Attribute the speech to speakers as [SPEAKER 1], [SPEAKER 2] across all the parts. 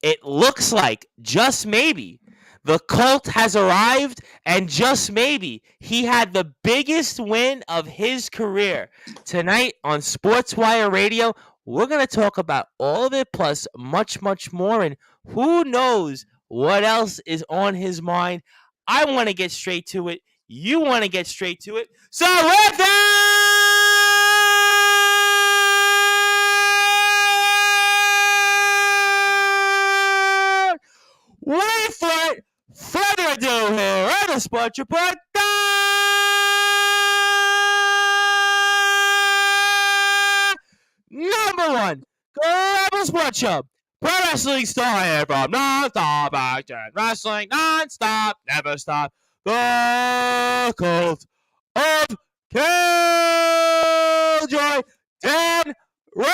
[SPEAKER 1] it looks like, just maybe, the Colt has arrived, and just maybe he had the biggest win of his career. Tonight on Sportswire Radio, we're going to talk about all of it plus much, much more. And who knows what else is on his mind. I want to get straight to it. You want to get straight to it. So with that, without further ado here on the Sports Report, number one global sports show, pro wrestling star here from non-stop action wrestling, non-stop, never stop, the Cult of Killjoy, Dan Robertson.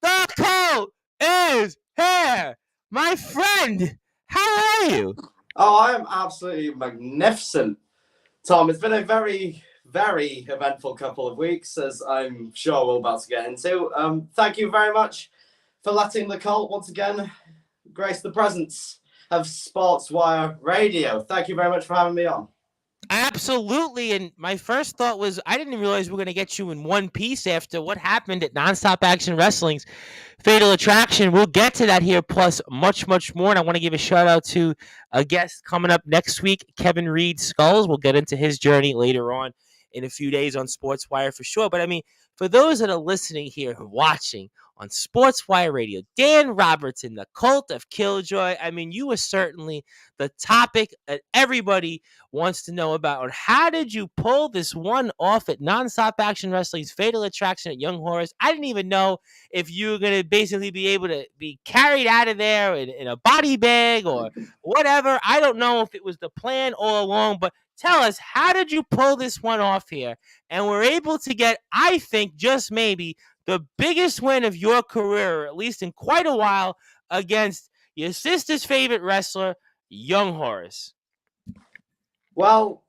[SPEAKER 1] The Cult is here, my friend. How are you?
[SPEAKER 2] Oh, I am absolutely magnificent, Tom. It's been a very, very eventful couple of weeks, as I'm sure we're about to get into. Thank you very much for letting the Cult once again grace the presence of Sportswire Radio. Thank you very much for having me on.
[SPEAKER 1] Absolutely. And my first thought was, I didn't realize we were going to get you in one piece after what happened at Nonstop Action Wrestling's Fatal Attraction. We'll get to that here, plus much, much more. And I want to give a shout out to a guest coming up next week, Kevin Reed Skulls. We'll get into his journey later on in a few days on Sportswire for sure. But I mean, for those that are listening here, watching on Sportswire Radio, Dan Robertson, the Cult of Killjoy. I mean, you were certainly the topic that everybody wants to know about. How did you pull this one off at Nonstop Action Wrestling's Fatal Attraction at Young Horrors? I didn't even know if you were going to basically be able to be carried out of there in a body bag or whatever. I don't know if it was the plan all along, but tell us, how did you pull this one off here? And we're able to get, I think, just maybe the biggest win of your career, or at least in quite a while, against your sister's favorite wrestler, Young Horrors.
[SPEAKER 2] Well,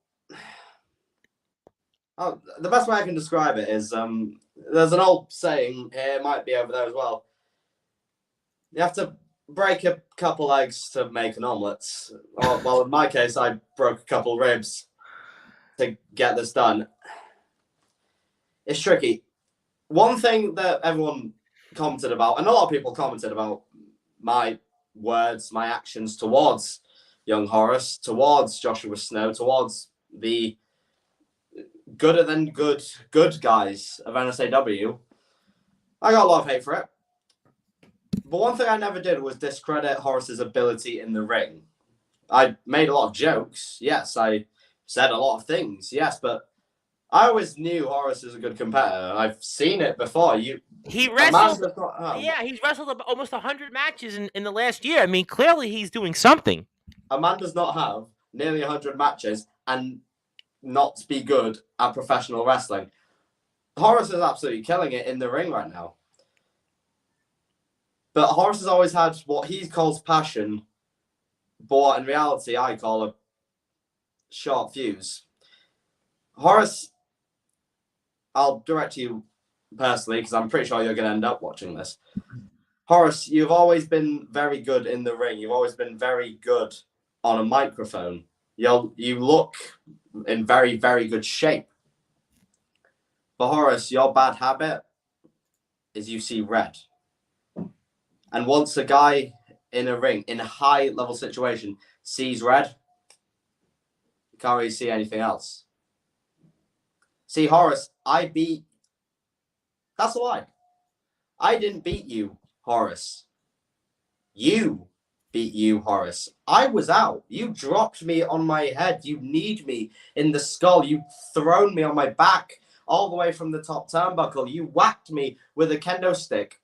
[SPEAKER 2] the best way I can describe it is there's an old saying here, it might be over there as well. You have to break a couple eggs to make an omelette. Well, in my case, I broke a couple ribs to get this done. It's tricky. One thing that everyone commented about, and a lot of people commented about my words, my actions towards Young Horrors, towards Joshua Snow, towards the gooder than good guys of NSAW. I got a lot of hate for it. But one thing I never did was discredit Horace's ability in the ring. I made a lot of jokes. Yes, I said a lot of things. Yes, but I always knew Horace is a good competitor. I've seen it before.
[SPEAKER 1] He wrestled. He's wrestled almost 100 matches in the last year. I mean, clearly he's doing something.
[SPEAKER 2] A man does not have nearly 100 matches and not be good at professional wrestling. Horace is absolutely killing it in the ring right now. But Horace has always had what he calls passion, but what in reality I call a short fuse. Horace, I'll direct you personally because I'm pretty sure you're going to end up watching this. Horace, you've always been very good in the ring. You've always been very good on a microphone. You look in very, very good shape. But Horace, your bad habit is you see red. And once a guy in a ring, in a high-level situation, sees red, you can't really see anything else. See, Horace, I beat... That's a lie. I didn't beat you, Horace. You beat you, Horace. I was out. You dropped me on my head. You kneed me in the skull. You thrown me on my back all the way from the top turnbuckle. You whacked me with a kendo stick.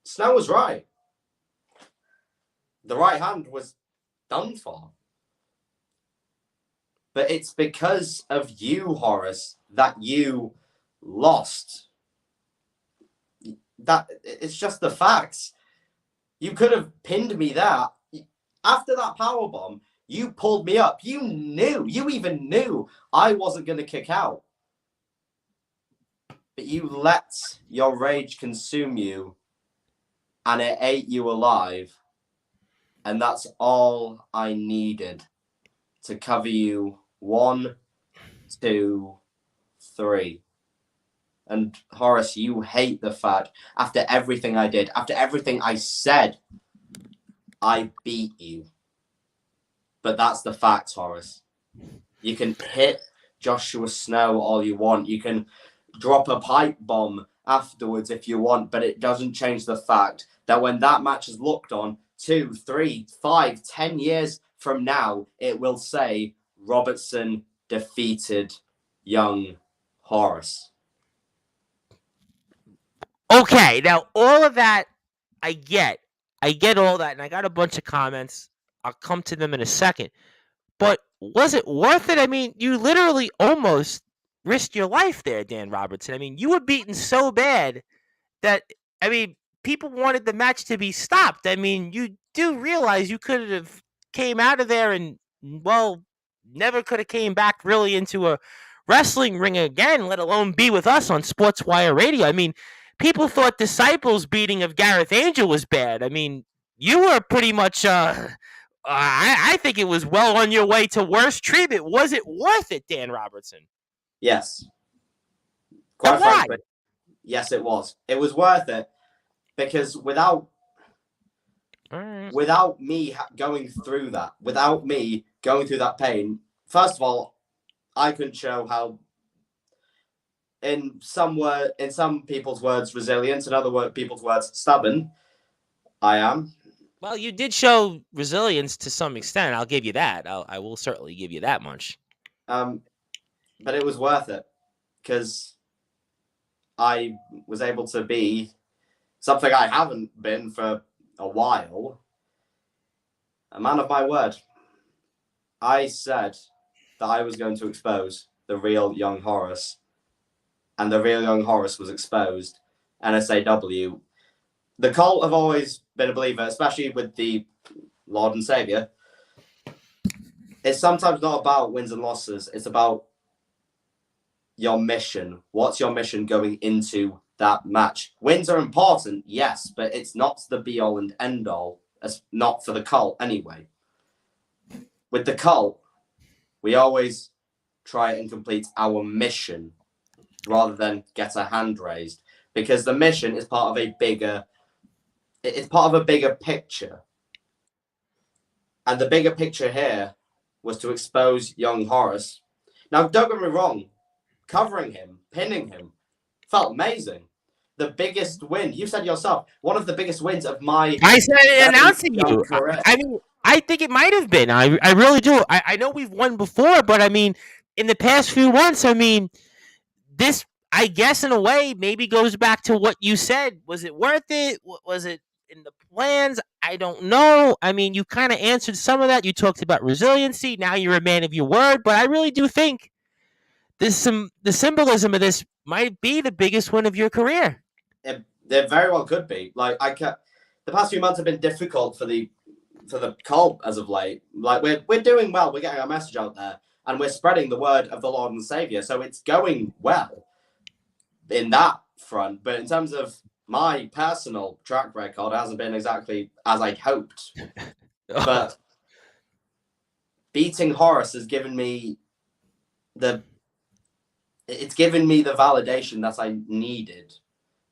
[SPEAKER 2] Snow was right. The right hand was done for. But it's because of you, Horace, that you lost. That it's just the facts. You could have pinned me there. After that powerbomb, you pulled me up. You even knew I wasn't going to kick out. but you let your rage consume you, and it ate you alive. And that's all I needed to cover you. 1, 2, 3. And Horace, you hate the fact after everything I did, after everything I said, I beat you. But that's the fact, Horace. You can hit Joshua Snow all you want. You can drop a pipe bomb afterwards if you want, but it doesn't change the fact that when that match is looked on 2, 3, 5, 10 years from now, it will say Robertson defeated young Horace.
[SPEAKER 1] Okay, now all of that I get. I get all that, and I got a bunch of comments. I'll come to them in a second. But was it worth it? I mean, you literally almost risked your life there, Dan Robertson. I mean, you were beaten so bad that, I mean, people wanted the match to be stopped. I mean, you do realize you could have came out of there and, well, never could have came back really into a wrestling ring again, let alone be with us on Sportswire Radio. I mean, people thought Disciples' beating of Gareth Angel was bad. I mean, you were pretty much, I think it was well on your way to worse treatment. Was it worth it, Dan Robertson?
[SPEAKER 2] Yes. Quite frankly, yes, it was. It was worth it because without me going through that, without me going through that pain, first of all, I couldn't show how, in some people's words, resilient, in other people's words, stubborn, I am.
[SPEAKER 1] Well, you did show resilience to some extent. I'll give you that. I will certainly give you that much.
[SPEAKER 2] But it was worth it because I was able to be something I haven't been for a while. A man of my word. I said that I was going to expose the real young Horace, and the real young Horace was exposed. NSAW. The cult have always been a believer, especially with the Lord and Savior. It's sometimes not about wins and losses. It's about your mission. What's your mission going into that match? Wins are important, yes, but it's not the be-all and end-all. It's not for the cult anyway. With the cult, we always try and complete our mission rather than get a hand raised, because the mission is part of a bigger picture. And the bigger picture here was to expose young Horace. Now, don't get me wrong, covering him, pinning him, felt amazing. The biggest win, you said yourself, one of the biggest wins of my...
[SPEAKER 1] I said announcing you. I mean, I think it might have been. I really do. I know we've won before, but I mean, in the past few months, I mean, this, I guess, in a way, maybe goes back to what you said. Was it worth it? Was it in the plans? I don't know. I mean, you kind of answered some of that. You talked about resiliency. Now you're a man of your word, but I really do think the symbolism of this might be the biggest win of your career.
[SPEAKER 2] It very well could be. Like, the past few months have been difficult for the cult as of late. Like, we're doing well. We're getting our message out there, and we're spreading the word of the Lord and Savior. So it's going well in that front. But in terms of my personal track record, it hasn't been exactly as I'd hoped. But beating Horace has given me the validation that I needed.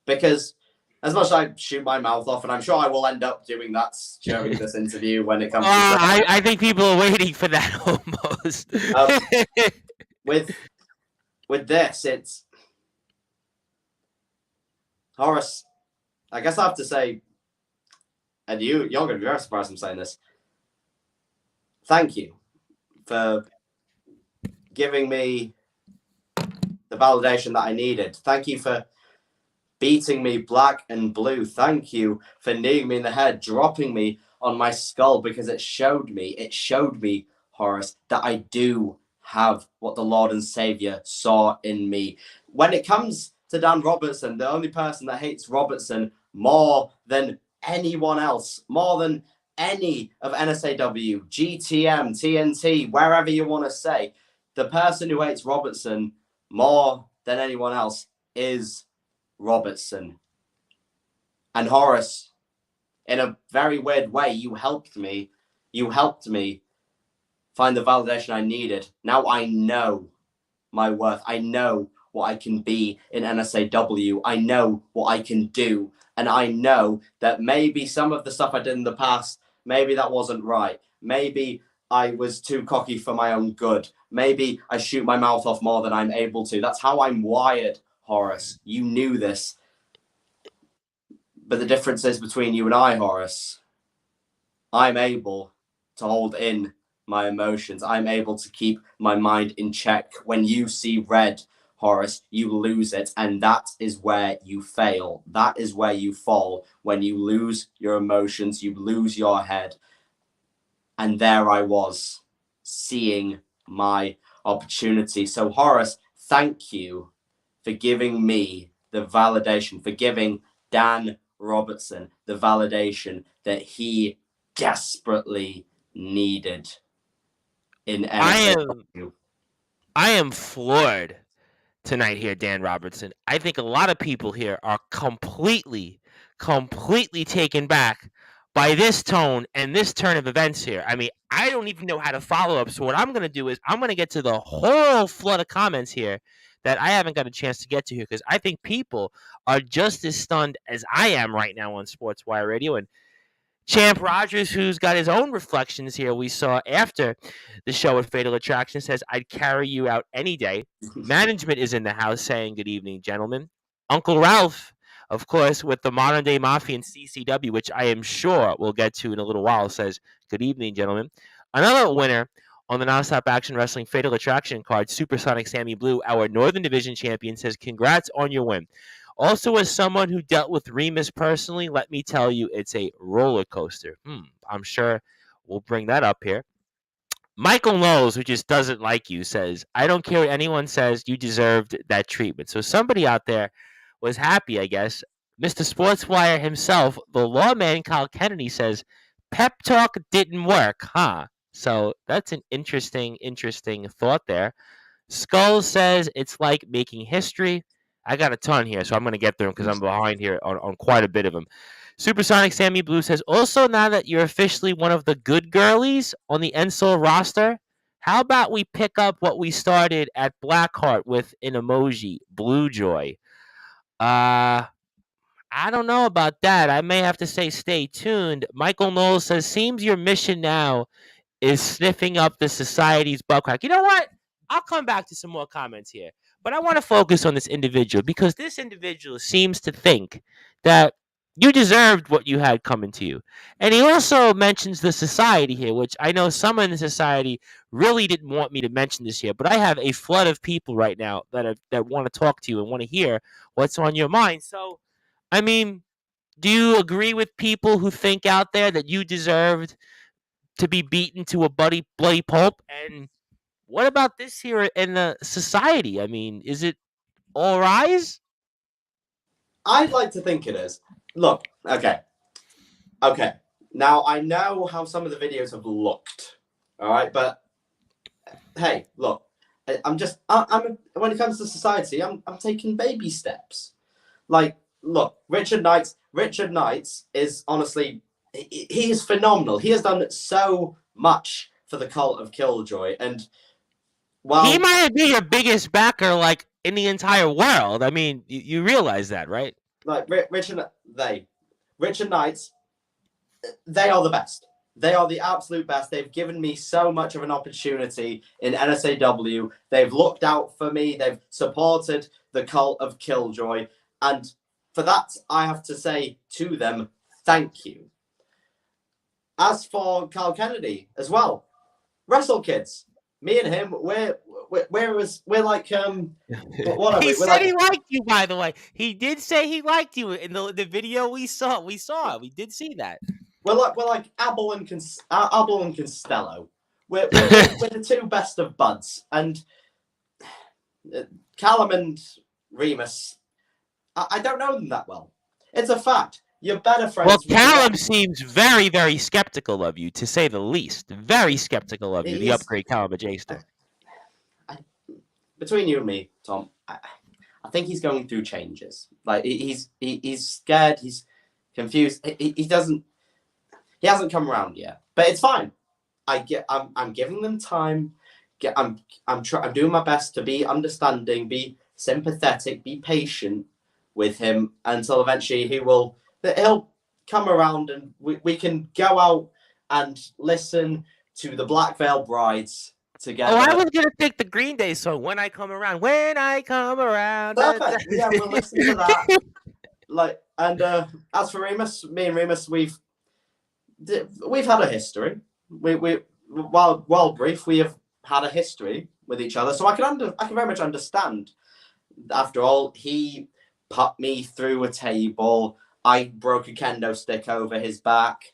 [SPEAKER 2] Because as much as I shoot my mouth off, and I'm sure I will end up doing that during this interview when it comes to...
[SPEAKER 1] I think people are waiting for that almost.
[SPEAKER 2] With this, it's... Horace, I guess I have to say, and you're going to be very surprised I'm saying this, thank you for giving me the validation that I needed. Thank you for beating me black and blue. Thank you for kneeing me in the head, dropping me on my skull, because it showed me, Horace, that I do have what the Lord and Savior saw in me. When it comes to Dan Robertson, the only person that hates Robertson more than anyone else, more than any of NSAW, GTM, TNT, wherever you want to say, the person who hates Robertson more than anyone else is Robertson. And Horace, in a very weird way, you helped me. You helped me find the validation I needed. Now I know my worth. I know what I can be in NSAW. I know what I can do. And I know that maybe some of the stuff I did in the past, maybe that wasn't right. Maybe I was too cocky for my own good. Maybe I shoot my mouth off more than I'm able to. That's how I'm wired, Horace. You knew this. But the difference is between you and I, Horace, I'm able to hold in my emotions. I'm able to keep my mind in check. When you see red, Horace, you lose it. And that is where you fail. That is where you fall. When you lose your emotions, you lose your head. And there I was, seeing my opportunity. So, Horace, thank you for giving me the validation, for giving Dan Robertson the validation that he desperately needed in NSAW.
[SPEAKER 1] I am floored tonight here, Dan Robertson. I think a lot of people here are completely taken back by this tone and this turn of events here. I mean, I don't even know how to follow up. So what I'm going to do is I'm going to get to the whole flood of comments here that I haven't got a chance to get to here because I think people are just as stunned as I am right now on Sportswire Radio. And Champ Rogers, who's got his own reflections here, we saw after the show at Fatal Attraction, says, I'd carry you out any day. Management is in the house saying, good evening, gentlemen. Uncle Ralph, of course, with the Modern Day Mafia and CCW, which I am sure we'll get to in a little while, says, good evening, gentlemen. Another winner on the Nonstop Action Wrestling Fatal Attraction card, Supersonic Sammy Blue, our Northern Division champion, says, congrats on your win. Also, as someone who dealt with Remus personally, let me tell you, it's a roller coaster. I'm sure we'll bring that up here. Michael Knowles, who just doesn't like you, says, I don't care what anyone says, you deserved that treatment. So somebody out there was happy, I guess. Mr. Sportswire himself, the lawman Kyle Kennedy, says, pep talk didn't work, huh? So that's an interesting thought there. Skull says it's like making history. I got a ton here, so I'm going to get through them because I'm behind here on quite a bit of them. Supersonic Sammy Blue says, also, now that you're officially one of the good girlies on the Ensol roster, how about we pick up what we started at Blackheart with an emoji, Blue Joy? I don't know about that. I may have to say stay tuned. Michael Knowles says, seems your mission now is sniffing up the society's butt crack. You know what? I'll come back to some more comments here. But I want to focus on this individual because this individual seems to think that you deserved what you had coming to you. And he also mentions the society here, which I know some in the society really didn't want me to mention this here, but I have a flood of people right now that want to talk to you and want to hear what's on your mind. So, I mean, do you agree with people who think out there that you deserved to be beaten to a bloody pulp? And what about this here in the society? I mean, is it all rise?
[SPEAKER 2] I'd like to think it is. Look, okay. Now, I know how some of the videos have looked, all right? But, hey, look, I'm when it comes to society, I'm taking baby steps. Like, look, Richard Knights is honestly, he is phenomenal. He has done so much for the cult of Killjoy. And while
[SPEAKER 1] he might be your biggest backer, like, in the entire world. I mean, you realize that, right?
[SPEAKER 2] Like, Richard Knights, they are the best. They are the absolute best. They've given me so much of an opportunity in NSAW. They've looked out for me. They've supported the cult of Killjoy. And for that, I have to say to them, thank you. As for Carl Kennedy as well, Wrestle Kids, me and him, we're like what are
[SPEAKER 1] He
[SPEAKER 2] we?
[SPEAKER 1] said he liked you, by the way. He did say he liked you in the video we saw. We did see that.
[SPEAKER 2] We're like Abel and Costello. We're the two best of buds, and Callum and Remus. I don't know them that well. It's a fact. You're better friends.
[SPEAKER 1] Well, Callum seems very, very skeptical of you, to say the least. Very skeptical of you, the upgrade Callum Majester.
[SPEAKER 2] Between you and me, Tom, I think he's going through changes. Like he's scared. He's confused. He hasn't come around yet, but it's fine. I'm giving them time. I'm doing my best to be understanding, be sympathetic, be patient with him until eventually he'll come around and we can go out and listen to the Black Veil Brides together.
[SPEAKER 1] Oh, I was gonna pick the Green Day song "When I Come Around." When I come around.
[SPEAKER 2] Perfect. Yeah, we'll listen to that. As for Remus, me and Remus, we've had a history. While brief, we have had a history with each other, so I can very much understand. After all, he put me through a table. I broke a kendo stick over his back.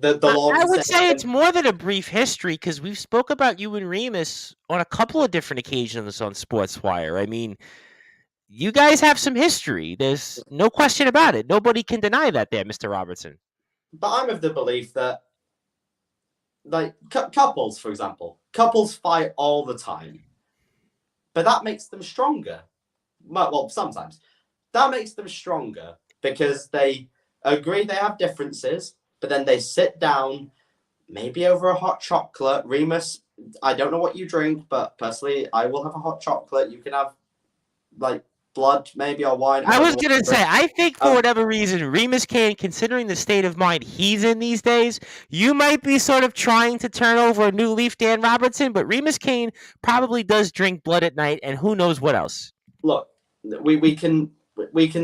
[SPEAKER 1] I would say it's more than a brief history because we've spoke about you and Remus on a couple of different occasions on Sportswire. I mean, you guys have some history. There's no question about it. Nobody can deny that there, Mr. Robertson.
[SPEAKER 2] But I'm of the belief that, like, couples, for example, couples fight all the time. But that makes them stronger. Well, sometimes. That makes them stronger because they agree they have differences, but then they sit down, maybe over a hot chocolate. Remus, I don't know what you drink, but personally, I will have a hot chocolate. You can have, like, blood, maybe, or wine.
[SPEAKER 1] I was going to say, I think for whatever reason, Remus Kane, considering the state of mind he's in these days, you might be sort of trying to turn over a new leaf, Dan Robertson, but Remus Kane probably does drink blood at night, and who knows what else.
[SPEAKER 2] Look, we can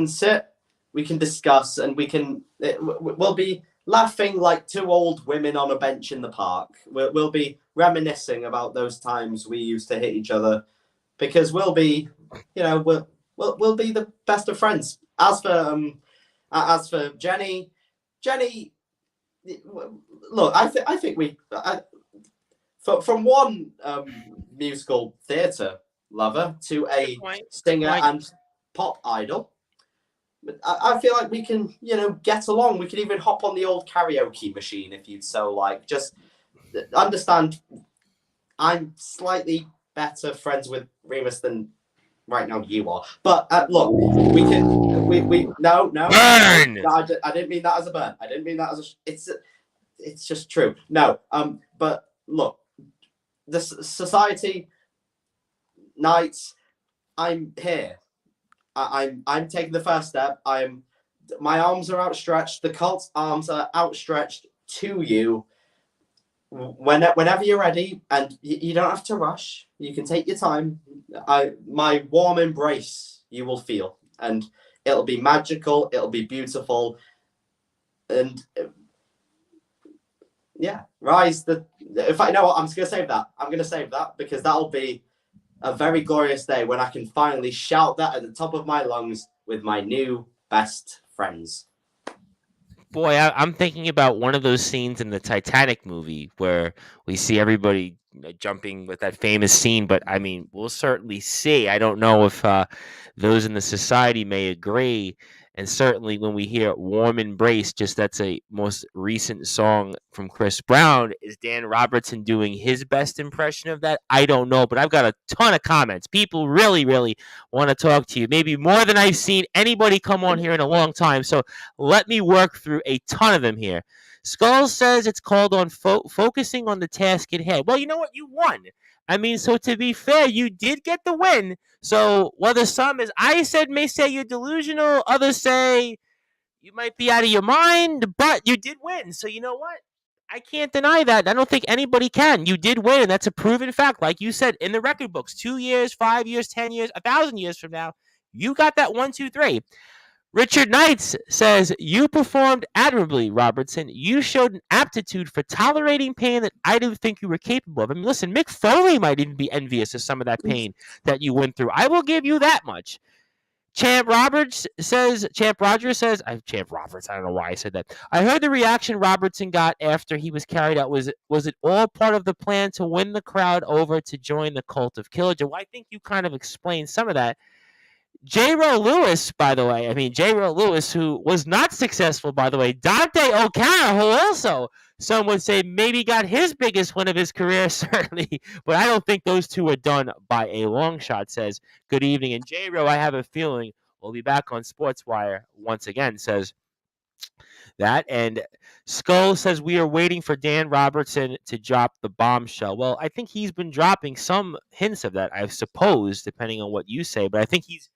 [SPEAKER 2] sit, we can discuss, and we'll be laughing like two old women on a bench in the park. We'll be reminiscing about those times we used to hit each other, because we'll be the best of friends. As for Jenny, look, I think from one musical theatre lover to a singer and pop idol, I feel like we can, get along. We can even hop on the old karaoke machine if you'd so like. Just understand, I'm slightly better friends with Remus than right now you are. But look, we no.
[SPEAKER 1] Burn!
[SPEAKER 2] I didn't mean that as a burn. I didn't mean that as it's just true. No, but look, the society nights, I'm here. I'm taking the first step. My arms are outstretched. The cult's arms are outstretched to you. Whenever you're ready, and you don't have to rush. You can take your time. My warm embrace you will feel, and it'll be magical. It'll be beautiful, and yeah, rise. In fact, you know what? I'm just gonna save that. I'm gonna save that because that'll be a very glorious day when I can finally shout that at the top of my lungs with my new best friends.
[SPEAKER 1] Boy, I'm thinking about one of those scenes in the Titanic movie where we see everybody jumping with that famous scene. But I mean, we'll certainly see. I don't know if those in the society may agree. And certainly when we hear Warm Embrace, just that's a most recent song from Chris Brown. Is Dan Robertson doing his best impression of that? I don't know, but I've got a ton of comments. People really, really want to talk to you. Maybe more than I've seen anybody come on here in a long time. So let me work through a ton of them here. Skull says it's called on focusing on the task at hand. Well, you know what? You won. I mean, so to be fair, you did get the win. So whether some, as I said, may say you're delusional, others say you might be out of your mind, but you did win. So you know what? I can't deny that. I don't think anybody can. You did win, and that's a proven fact. Like you said, in the record books, 2 years, 5 years, 10 years, 1,000 years from now, you got that 1, 2, 3. Richard Knights says, you performed admirably, Robertson. You showed an aptitude for tolerating pain that I didn't think you were capable of. I mean, listen, Mick Foley might even be envious of some of that pain that you went through. I will give you that much. Champ Roberts says, Champ Roberts, I don't know why I said that. I heard the reaction Robertson got after he was carried out. Was it all part of the plan to win the crowd over to join the cult of Killage? Well, I think you kind of explained some of that. J-Ro Lewis, by the way. I mean, J-Ro Lewis, who was not successful, by the way. Dante O'Connor, who also, some would say, maybe got his biggest win of his career, certainly. But I don't think those two are done by a long shot, says, good evening. And J-Ro, I have a feeling, will be back on Sportswire once again, says that. And Skull says, we are waiting for Dan Robertson to drop the bombshell. Well, I think he's been dropping some hints of that, I suppose, depending on what you say. But I think he's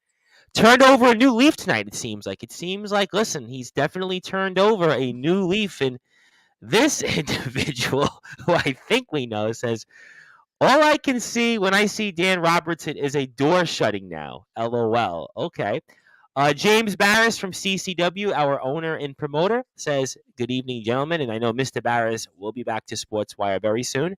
[SPEAKER 1] turned over a new leaf tonight. It seems like, listen, he's definitely turned over a new leaf. And this individual, who I think we know, says, all I can see when I see Dan Robertson is a door shutting now. LOL. Okay. James Barris from CCW, our owner and promoter, says, good evening, gentlemen. And I know Mr. Barris will be back to Sportswire very soon.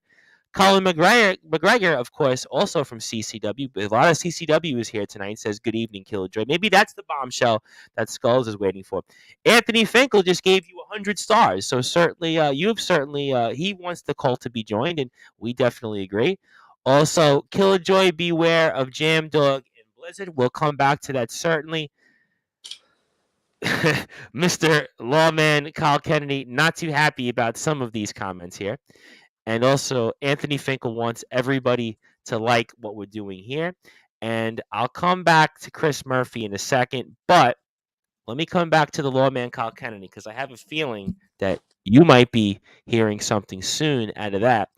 [SPEAKER 1] Colin McGregor, of course, also from CCW. A lot of CCW is here tonight. Says, good evening, Killjoy. Maybe that's the bombshell that Skulls is waiting for. Anthony Finkel just gave you 100 stars. So certainly, he wants the cult to be joined, and we definitely agree. Also, Killjoy, beware of Jam Dog and Blizzard. We'll come back to that certainly. Mr. Lawman Kyle Kennedy, not too happy about some of these comments here. And also, Anthony Finkel wants everybody to like what we're doing here. And I'll come back to Chris Murphy in a second, but let me come back to the lawman Kyle Kennedy because I have a feeling that you might be hearing something soon out of that.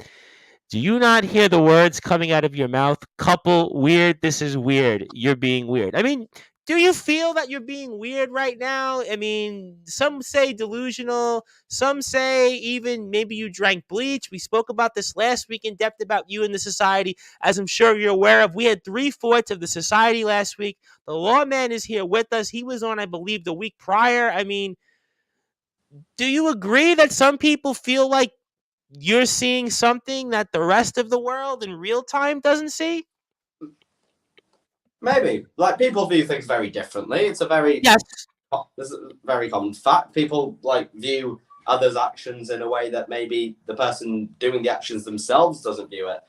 [SPEAKER 1] Do you not hear the words coming out of your mouth? Couple weird. This is weird. You're being weird. I mean, do you feel that you're being weird right now? I mean, some say delusional. Some say even maybe you drank bleach. We spoke about this last week in depth about you and the society, as I'm sure you're aware of. We had 3/4 of the society last week. The lawman is here with us. He was on, I believe, the week prior. I mean, do you agree that some people feel like you're seeing something that the rest of the world in real time doesn't see?
[SPEAKER 2] Maybe. Like, people view things very differently. It's a very
[SPEAKER 1] Yes.
[SPEAKER 2] this is a very common fact. People like view others' actions in a way that maybe the person doing the actions themselves doesn't view it.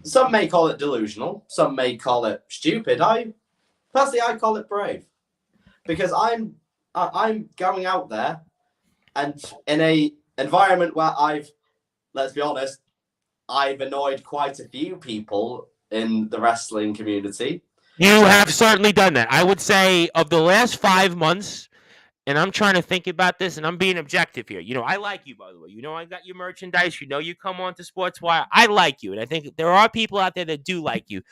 [SPEAKER 2] Some may call it delusional. Some may call it stupid. I call it brave, because I'm going out there and in a environment where let's be honest, I've annoyed quite a few people in the wrestling community.
[SPEAKER 1] You have certainly done that. I would say of the last 5 months, and I'm trying to think about this, and I'm being objective here. You know, I like you, by the way. You know, I got your merchandise. You know, you come on to Sportswire. I like you, and I think there are people out there that do like you.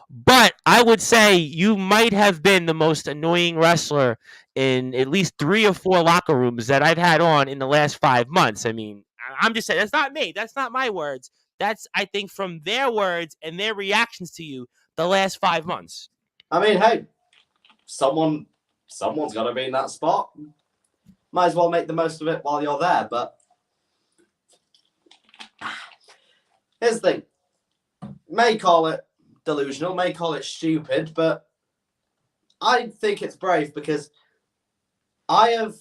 [SPEAKER 1] But I would say you might have been the most annoying wrestler in at least 3 or 4 locker rooms that I've had on in the last 5 months. I mean, I'm just saying, that's not me. That's not my words. That's, I think, from their words and their reactions to you the last 5 months.
[SPEAKER 2] I mean, hey, someone's got to be in that spot. Might as well make the most of it while you're there. But here's the thing. May call it delusional, may call it stupid, but I think it's brave because I have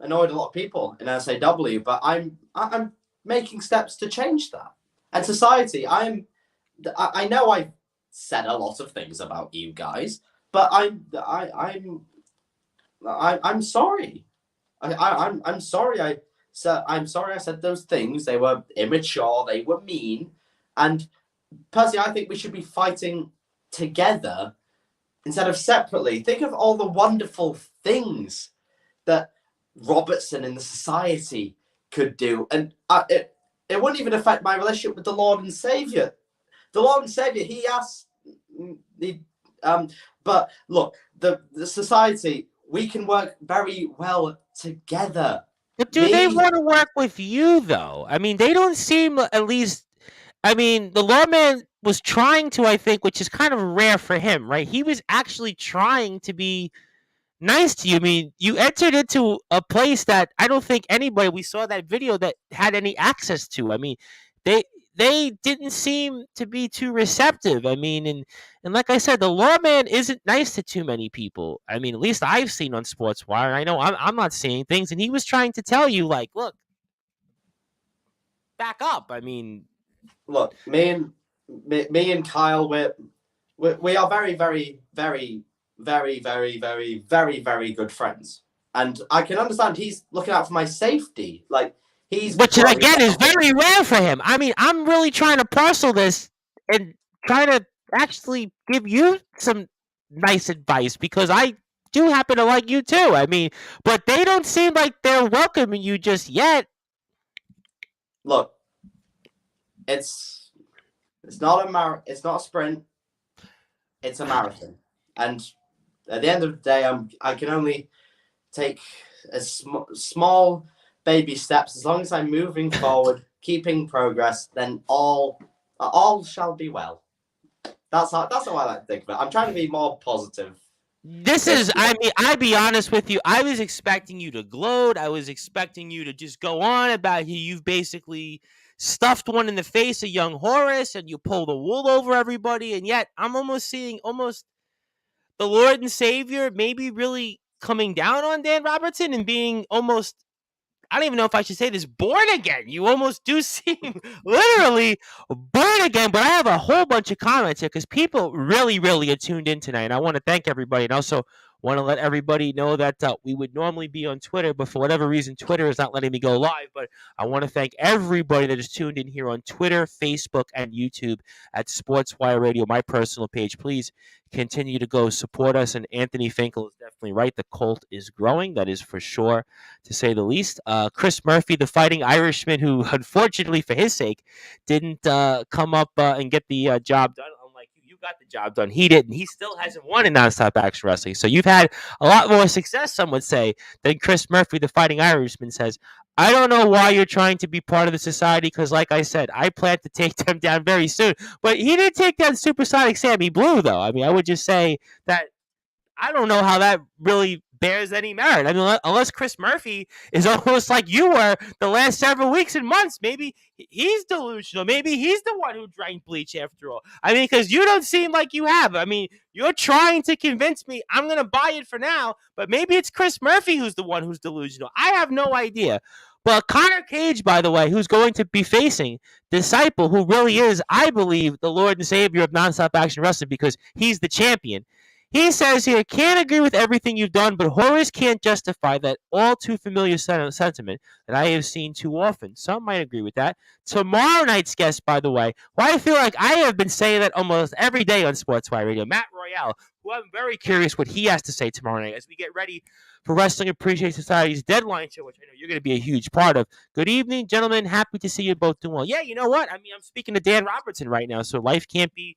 [SPEAKER 2] annoyed a lot of people in SAW, but I'm making steps to change that. And society, I know I've said a lot of things about you guys, but I'm sorry. I'm sorry. I'm sorry I said those things. They were immature. They were mean. And personally, I think we should be fighting together instead of separately. Think of all the wonderful things that Robertson in the society could do, and it wouldn't even affect my relationship with the Lord and Savior. The Lord and Savior, he asked, but look, the society, we can work very well together.
[SPEAKER 1] But do they want to work with you, though? I mean, they don't seem, at least, I mean, the lawman was trying to, I think, which is kind of rare for him, right? He was actually trying to be nice to you. I mean, you entered into a place that I don't think anybody, we saw that video, that had any access to. I mean, they didn't seem to be too receptive. I mean, and like I said, the lawman isn't nice to too many people. I mean, at least I've seen on Sportswire. I know I'm not seeing things, and he was trying to tell you, like, look, back up. I mean,
[SPEAKER 2] look, me and Kyle, we are very, very, very, very, very, very, very, very good friends. And I can understand he's looking out for my safety. Like, he's
[SPEAKER 1] Which
[SPEAKER 2] worried
[SPEAKER 1] again is
[SPEAKER 2] about me.
[SPEAKER 1] very rare for him. I mean, I'm really trying to parcel this and try to actually give you some nice advice because I do happen to like you too. I mean, but they don't seem like they're welcoming you just yet.
[SPEAKER 2] Look, it's not it's not a sprint. It's a marathon, and at the end of the day, I can only take small baby steps. As long as I'm moving forward, keeping progress, then all shall be well. That's how I like to think of it. I'm trying to be more positive.
[SPEAKER 1] This is, I mean, I'd be honest with you. I was expecting you to gloat. I was expecting you to just go on about how you've basically stuffed one in the face of young Horace and you pull the wool over everybody. And yet I'm almost seeing the Lord and Savior maybe really coming down on Dan Robertson and being almost, I don't even know if I should say this, born again. You almost do seem literally born again. But I have a whole bunch of comments here because people really, really are tuned in tonight. And I want to thank everybody. And also want to let everybody know that we would normally be on Twitter, but for whatever reason, Twitter is not letting me go live. But I want to thank everybody that is tuned in here on Twitter, Facebook, and YouTube at Sportswire Radio, my personal page. Please continue to go support us. And Anthony Finkel is definitely right. The cult is growing. That is for sure, to say the least. Chris Murphy, the Fighting Irishman, who unfortunately for his sake didn't come up and get the job done. Unlike you got the job done. He didn't. He still hasn't won in nonstop action wrestling. So you've had a lot more success, some would say, than Chris Murphy, the Fighting Irishman, says. I don't know why you're trying to be part of the society because, like I said, I plan to take them down very soon. But he didn't take down Supersonic Sammy Blue, though. I mean, I would just say that I don't know how that really bears any merit. I mean, unless Chris Murphy is almost like you were the last several weeks and months, maybe he's delusional. Maybe he's the one who drank bleach after all. I mean, because you don't seem like you have. I mean, you're trying to convince me I'm going to buy it for now, but maybe it's Chris Murphy who's the one who's delusional. I have no idea. But Connor Cage, by the way, who's going to be facing Disciple, who really is, I believe, the Lord and Savior of nonstop action wrestling because he's the champion. He says here, can't agree with everything you've done, but Horace can't justify that all too familiar sentiment that I have seen too often. Some might agree with that. Tomorrow night's guest, by the way, who I feel like I have been saying that almost every day on Sportswire Radio, Matt Royale, who I'm very curious what he has to say tomorrow night as we get ready for Wrestling Appreciation Society's deadline show, which I know you're going to be a huge part of. Good evening, gentlemen. Happy to see you both doing well. Yeah, you know what? I mean, I'm speaking to Dan Robertson right now, so life can't be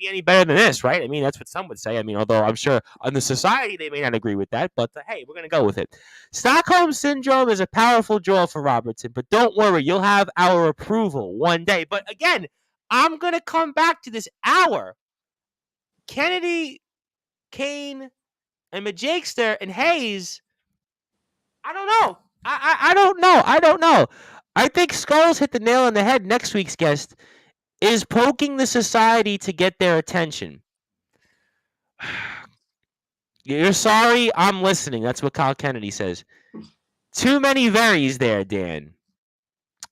[SPEAKER 1] any better than this, right? I mean, that's what some would say. I mean, although I'm sure on the society they may not agree with that, but hey, we're going to go with it. Stockholm Syndrome is a powerful draw for Robertson, but don't worry, you'll have our approval one day. But again, I'm going to come back to this hour. Kennedy, Kane, and Majakester and Hayes, I don't know. I don't know. I don't know. I think Skulls hit the nail on the head. Next week's guest is poking the society to get their attention. You're sorry, I'm listening. That's what Kyle Kennedy says. Too many verys there, Dan.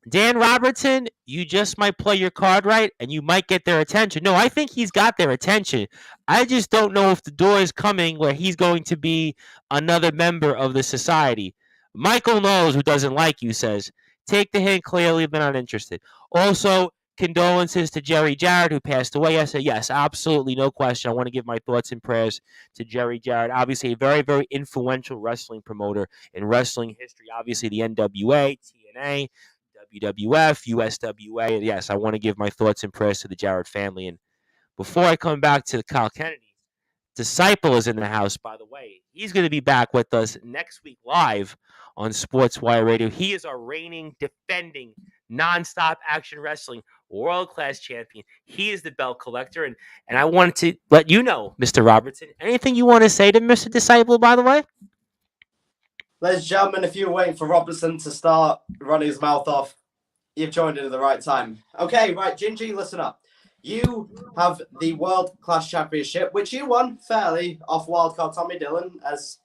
[SPEAKER 1] Dan Robertson, you just might play your card right and you might get their attention. No, I think he's got their attention. I just don't know if the door is coming where he's going to be another member of the society. Michael knows who doesn't like you, says, take the hint, clearly they're not interested. Also, condolences to Jerry Jarrett, who passed away yesterday. Yes, absolutely, no question. I want to give my thoughts and prayers to Jerry Jarrett. Obviously, a very, very influential wrestling promoter in wrestling history. Obviously, the NWA, TNA, WWF, USWA. Yes, I want to give my thoughts and prayers to the Jarrett family. And before I come back to Kyle Kennedy, Disciple is in the house, by the way. He's going to be back with us next week live on Sportswire Radio. He is our reigning, defending, nonstop action wrestling world-class champion. He is the belt collector. And I wanted to let you know, Mr. Robertson, anything you want to say to Mr. Disciple, by the way?
[SPEAKER 2] Ladies and gentlemen, if you're waiting for Robertson to start running his mouth off, you've joined in at the right time. Okay, right, Gingy, listen up. You have the World Class Championship, which you won fairly off wildcard Tommy Dillon, as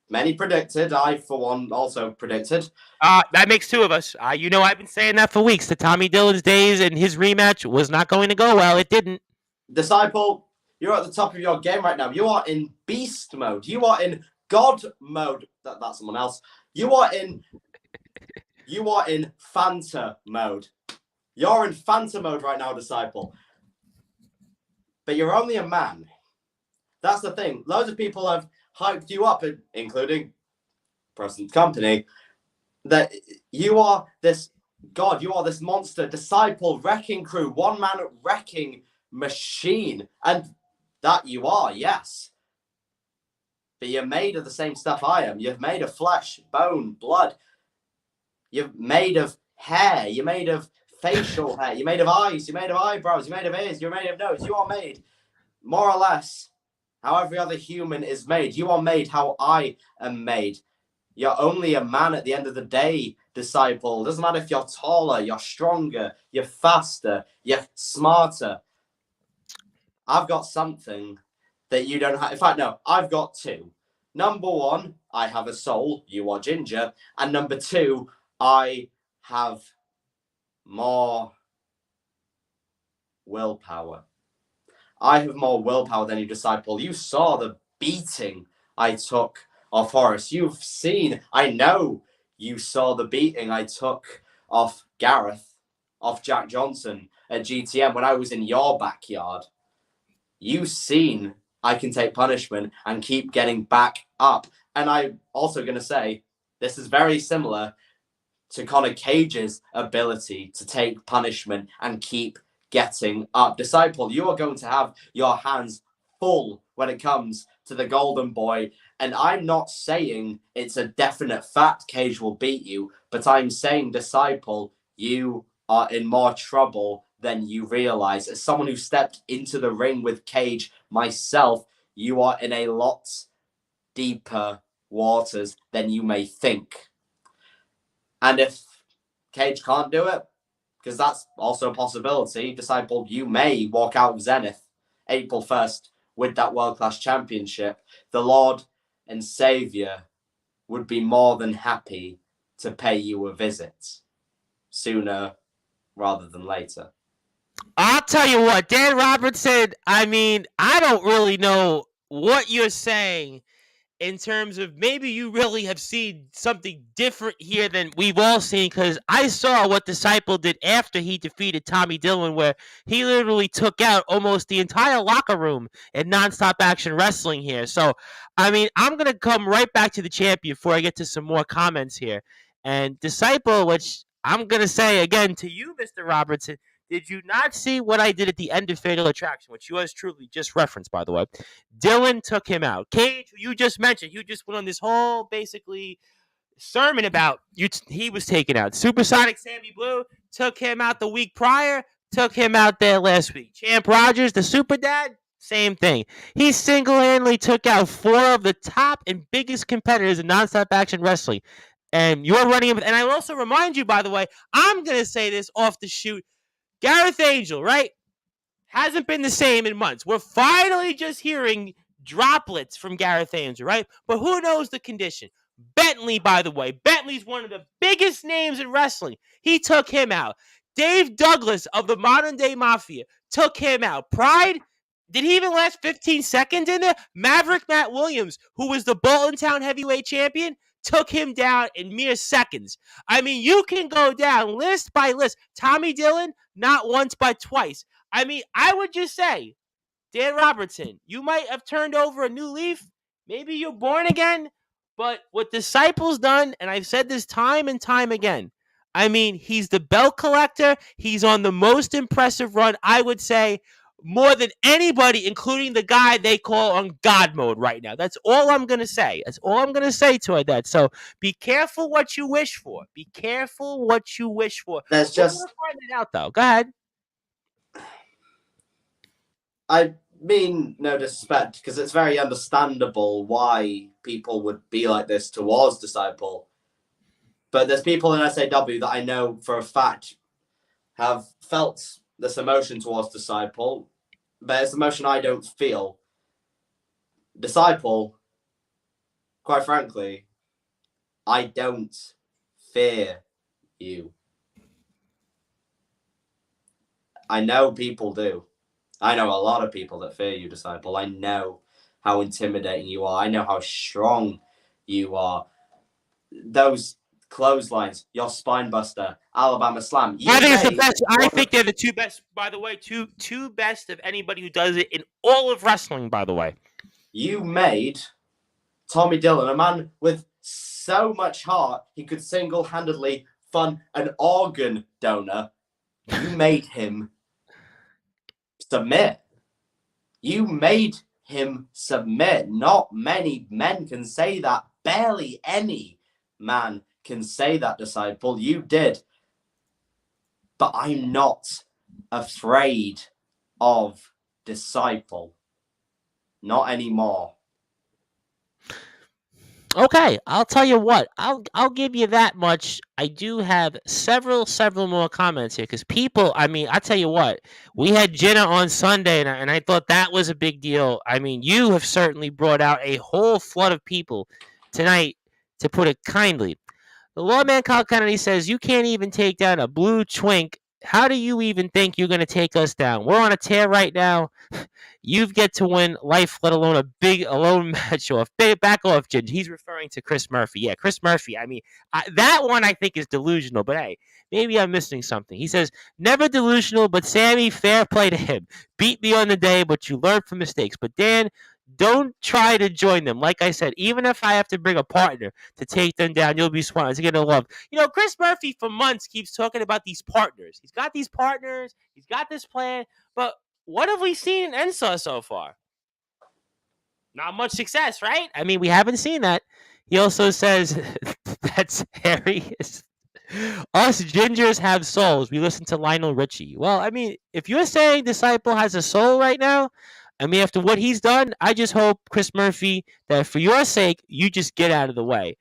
[SPEAKER 2] many predicted. I, for one, also predicted.
[SPEAKER 1] That makes two of us. You know, I've been saying that for weeks. The Tommy Dillon's days and his rematch was not going to go well. It didn't.
[SPEAKER 2] Disciple, You're at the top of your game right now. You are in beast mode. You are in God mode. That's someone else. You are in Fanta mode. You're in Fanta mode right now, Disciple. But you're only a man. That's the thing. Loads of people have hyped you up, including present company, that you are this god, you are this monster, Disciple, wrecking crew, one-man wrecking machine. And that you are, yes. But you're made of the same stuff I am. You're made of flesh, bone, blood. You're made of hair. You're made of facial hair. You're made of eyes. You're made of eyebrows. You're made of ears. You're made of nose. You are made, more or less, how every other human is made. You are made how I am made. You're only a man at the end of the day, Disciple. Doesn't matter if you're taller, you're stronger, you're faster, you're smarter. I've got something that you don't have. In fact, no, I've got two. Number one, I have a soul. You are Ginger. And number two, I have more willpower. I have more willpower than you, Disciple. You saw the beating I took of Horace. You've seen, I know you saw the beating I took of Gareth, of Jack Johnson at GTM when I was in your backyard. You've seen I can take punishment and keep getting back up. And I'm also going to say, this is very similar to Conor Cage's ability to take punishment and keep getting up. Disciple, you are going to have your hands full when it comes to the Golden Boy. And I'm not saying it's a definite fact Cage will beat you, but I'm saying, Disciple, you are in more trouble than you realize. As someone who stepped into the ring with Cage myself, you are in a lot deeper waters than you may think. And if Cage can't do it, because that's also a possibility, Disciple, you may walk out of Zenith April 1st with that world-class championship. The Lord and Saviour would be more than happy to pay you a visit sooner rather than later.
[SPEAKER 1] I'll tell you what, Dan Robertson, I mean, I don't really know what you're saying in terms of maybe you really have seen something different here than we've all seen, because I saw what Disciple did after he defeated Tommy Dillon, where he literally took out almost the entire locker room in Nonstop Action Wrestling here. So, I mean, I'm going to come right back to the champion before I get to some more comments here. And Disciple, which I'm going to say again to you, Mr. Robertson, did you not see what I did at the end of Fatal Attraction, which yours truly just referenced, by the way? Dillon took him out. Cage, who you just mentioned, you just went on this whole basically sermon about he was taken out. Supersonic Sammy Blue took him out the week prior, took him out there last week. Champ Rogers, the super dad, same thing. He single-handedly took out four of the top and biggest competitors in nonstop action wrestling. And you're running him. And I will also remind you, by the way, I'm going to say this off the shoot. Gareth Angel, right? Hasn't been the same in months. We're finally just hearing droplets from Gareth Angel, right? But who knows the condition? Bentley, by the way. Bentley's one of the biggest names in wrestling. He took him out. Dave Douglas of the Modern Day Mafia took him out. Pride, did he even last 15 seconds in there? Maverick Matt Williams, who was the Bolton Town heavyweight champion, took him down in mere seconds. I mean, you can go down list by list. Tommy Dillon, not once but twice. I mean, I would just say, Dan Robertson, you might have turned over a new leaf. Maybe you're born again. But what Disciple's done, and I've said this time and time again, I mean, he's the belt collector. He's on the most impressive run, I would say, more than anybody, including the guy they call on God mode right now. That's all I'm going to say. That's all I'm going to say to that. So be careful what you wish for. Be careful what you wish for.
[SPEAKER 2] There's just...
[SPEAKER 1] We'll find it out, though. Go ahead.
[SPEAKER 2] I mean no disrespect, because it's very understandable why people would be like this towards Disciple. But there's people in SAW that I know for a fact have felt this emotion towards Disciple, but it's emotion I don't feel. Disciple, quite frankly, I don't fear you. I know people do. I know a lot of people that fear you, Disciple. I know how intimidating you are. I know how strong you are. Those clotheslines, your spinebuster, Alabama Slam.
[SPEAKER 1] I
[SPEAKER 2] You
[SPEAKER 1] think it's the
[SPEAKER 2] made
[SPEAKER 1] best. I
[SPEAKER 2] one
[SPEAKER 1] think they're the two best. By the way, two best of anybody who does it in all of wrestling. By the way,
[SPEAKER 2] you made Tommy Dillon, a man with so much heart he could single-handedly fund an organ donor. You made him submit. You made him submit. Not many men can say that. Barely any man can say that, Disciple. You did. But I'm not afraid of Disciple. Not anymore.
[SPEAKER 1] okay, I'll tell you what. I'll give you that much. I do have several more comments here because people. I mean, I tell you what. We had Jenna on Sunday, and I thought that was a big deal. I mean, you have certainly brought out a whole flood of people tonight, to put it kindly. The lawman Kyle Kennedy says you can't even take down a blue twink. How do you even think you're going to take us down? We're on a tear right now. You get to win life, let alone a big alone match off. Back off, Ginger. He's referring to Chris Murphy. Yeah, Chris Murphy. I mean, that one I think is delusional, but hey, maybe I'm missing something. He says, never delusional, but Sammy, fair play to him. Beat me on the day, but you learn from mistakes. But Dan, don't try to join them. Like I said, even if I have to bring a partner to take them down, you'll be smart. It's going to love. You know, Chris Murphy for months keeps talking about these partners. He's got these partners. He's got this plan. But what have we seen in Ensaw so far? Not much success, right? I mean, we haven't seen that. He also says that's Harry. Us gingers have souls. We listen to Lionel Richie. Well, I mean, if you're saying Disciple has a soul right now, I mean, after what he's done, I just hope, Chris Murphy, that for your sake, you just get out of the way.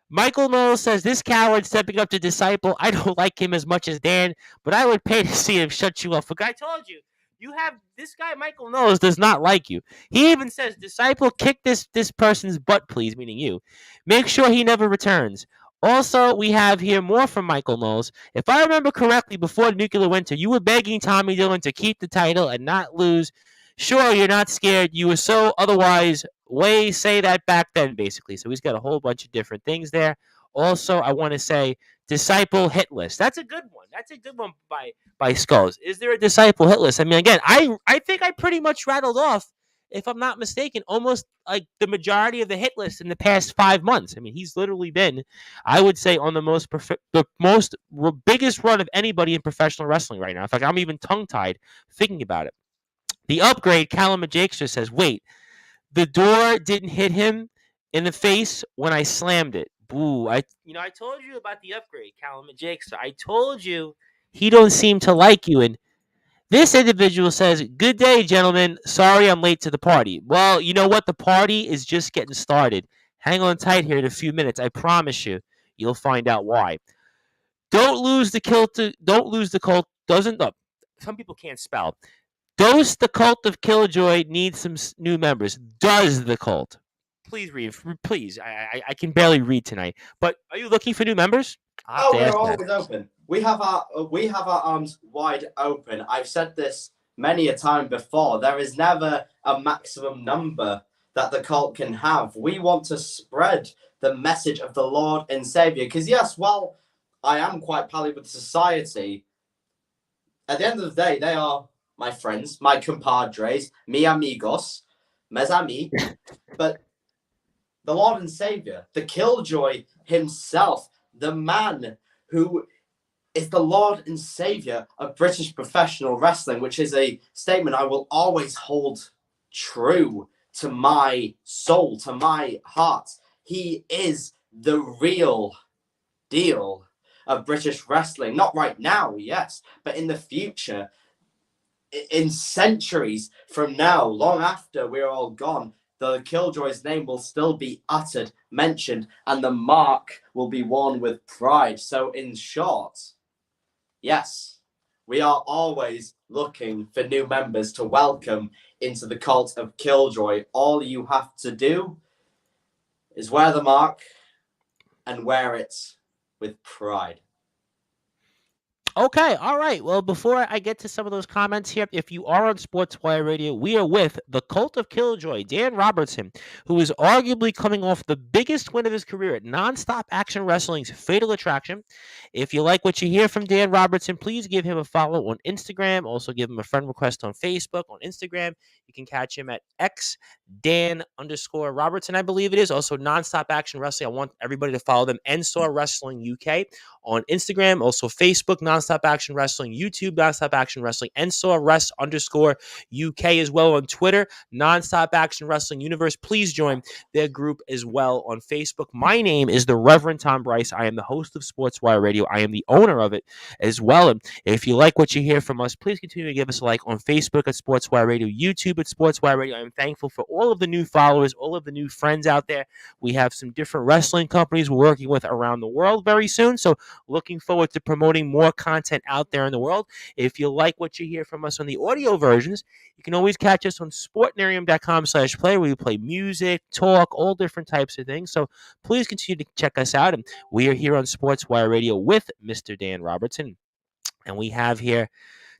[SPEAKER 1] Michael Knowles says, this coward stepping up to Disciple, I don't like him as much as Dan, but I would pay to see him shut you up. Look, I told you, you have this guy, Michael Knowles, does not like you. He even says, Disciple, kick this person's butt, please, meaning you. Make sure he never returns. Also, we have here more from Michael Knowles. If I remember correctly, before the nuclear winter, you were begging Tommy Dillon to keep the title and not lose. Sure, you're not scared. You were so otherwise. Way say that back then, basically. So he's got a whole bunch of different things there. Also, I want to say Disciple hit list. That's a good one. That's a good one by Skulls. Is there a Disciple hit list? I mean, again, I think I pretty much rattled off, if I'm not mistaken, almost like the majority of the hit list in the past 5 months. I mean, he's literally been, I would say, on the biggest run of anybody in professional wrestling right now. In fact, I'm even tongue tied thinking about it. The upgrade, Callum Jakester says, wait, the door didn't hit him in the face when I slammed it. Boo. I told you about the upgrade, Callum Jakester. I told you he don't seem to like you. And this individual says, good day, gentlemen. Sorry I'm late to the party. Well, you know what? The party is just getting started. Hang on tight here in a few minutes. I promise you, you'll find out why. Don't lose the cult. Doesn't some people can't spell. Does the cult of Killjoy need some new members? Does the cult? Please read. Please, I can barely read tonight. But are you looking for new members?
[SPEAKER 2] Oh, we're always open. We have our arms wide open. I've said this many a time before. There is never a maximum number that the cult can have. We want to spread the message of the Lord and Savior. Because yes, while I am quite pally with society, at the end of the day, they are my friends, my compadres, mi amigos, mes amis. But the Lord and Savior, the Killjoy himself, the man who is the Lord and Savior of British professional wrestling, which is a statement I will always hold true to my soul, to my heart. He is the real deal of British wrestling. Not right now, yes, but in the future, in centuries from now, long after we're all gone, the Killjoy's name will still be uttered, mentioned, and the mark will be worn with pride. So in short, yes, we are always looking for new members to welcome into the cult of Killjoy. All you have to do is wear the mark and wear it with pride.
[SPEAKER 1] Okay, all right. Well, before I get to some of those comments here, if you are on Sportswire Radio, we are with the Cult of Killjoy, Dan Robertson, who is arguably coming off the biggest win of his career at Nonstop Action Wrestling's Fatal Attraction. If you like what you hear from Dan Robertson, please give him a follow on Instagram. Also, give him a friend request on Facebook. On Instagram, you can catch him at xdan_Robertson, I believe it is. Also, Nonstop Action Wrestling. I want everybody to follow them. NSAW Wrestling UK on Instagram, also Facebook, Nonstop Action Wrestling, YouTube, Nonstop Action Wrestling, NSAW Rest_UK as well on Twitter, Nonstop Action Wrestling Universe. Please join their group as well on Facebook. My name is the Reverend Tom Bryce. I am the host of Sportswire Radio. I am the owner of it as well. And if you like what you hear from us, please continue to give us a like on Facebook at Sportswire Radio, YouTube at Sportswire Radio. I am thankful for all of the new followers, all of the new friends out there. We have some different wrestling companies we're working with around the world very soon. So looking forward to promoting more content out there in the world. If you like what you hear from us on the audio versions, you can always catch us on sportnarium.com/play, where we play music, talk, all different types of things. So please continue to check us out. And we are here on Sportswire Radio with Mr. Dan Robertson. And we have here,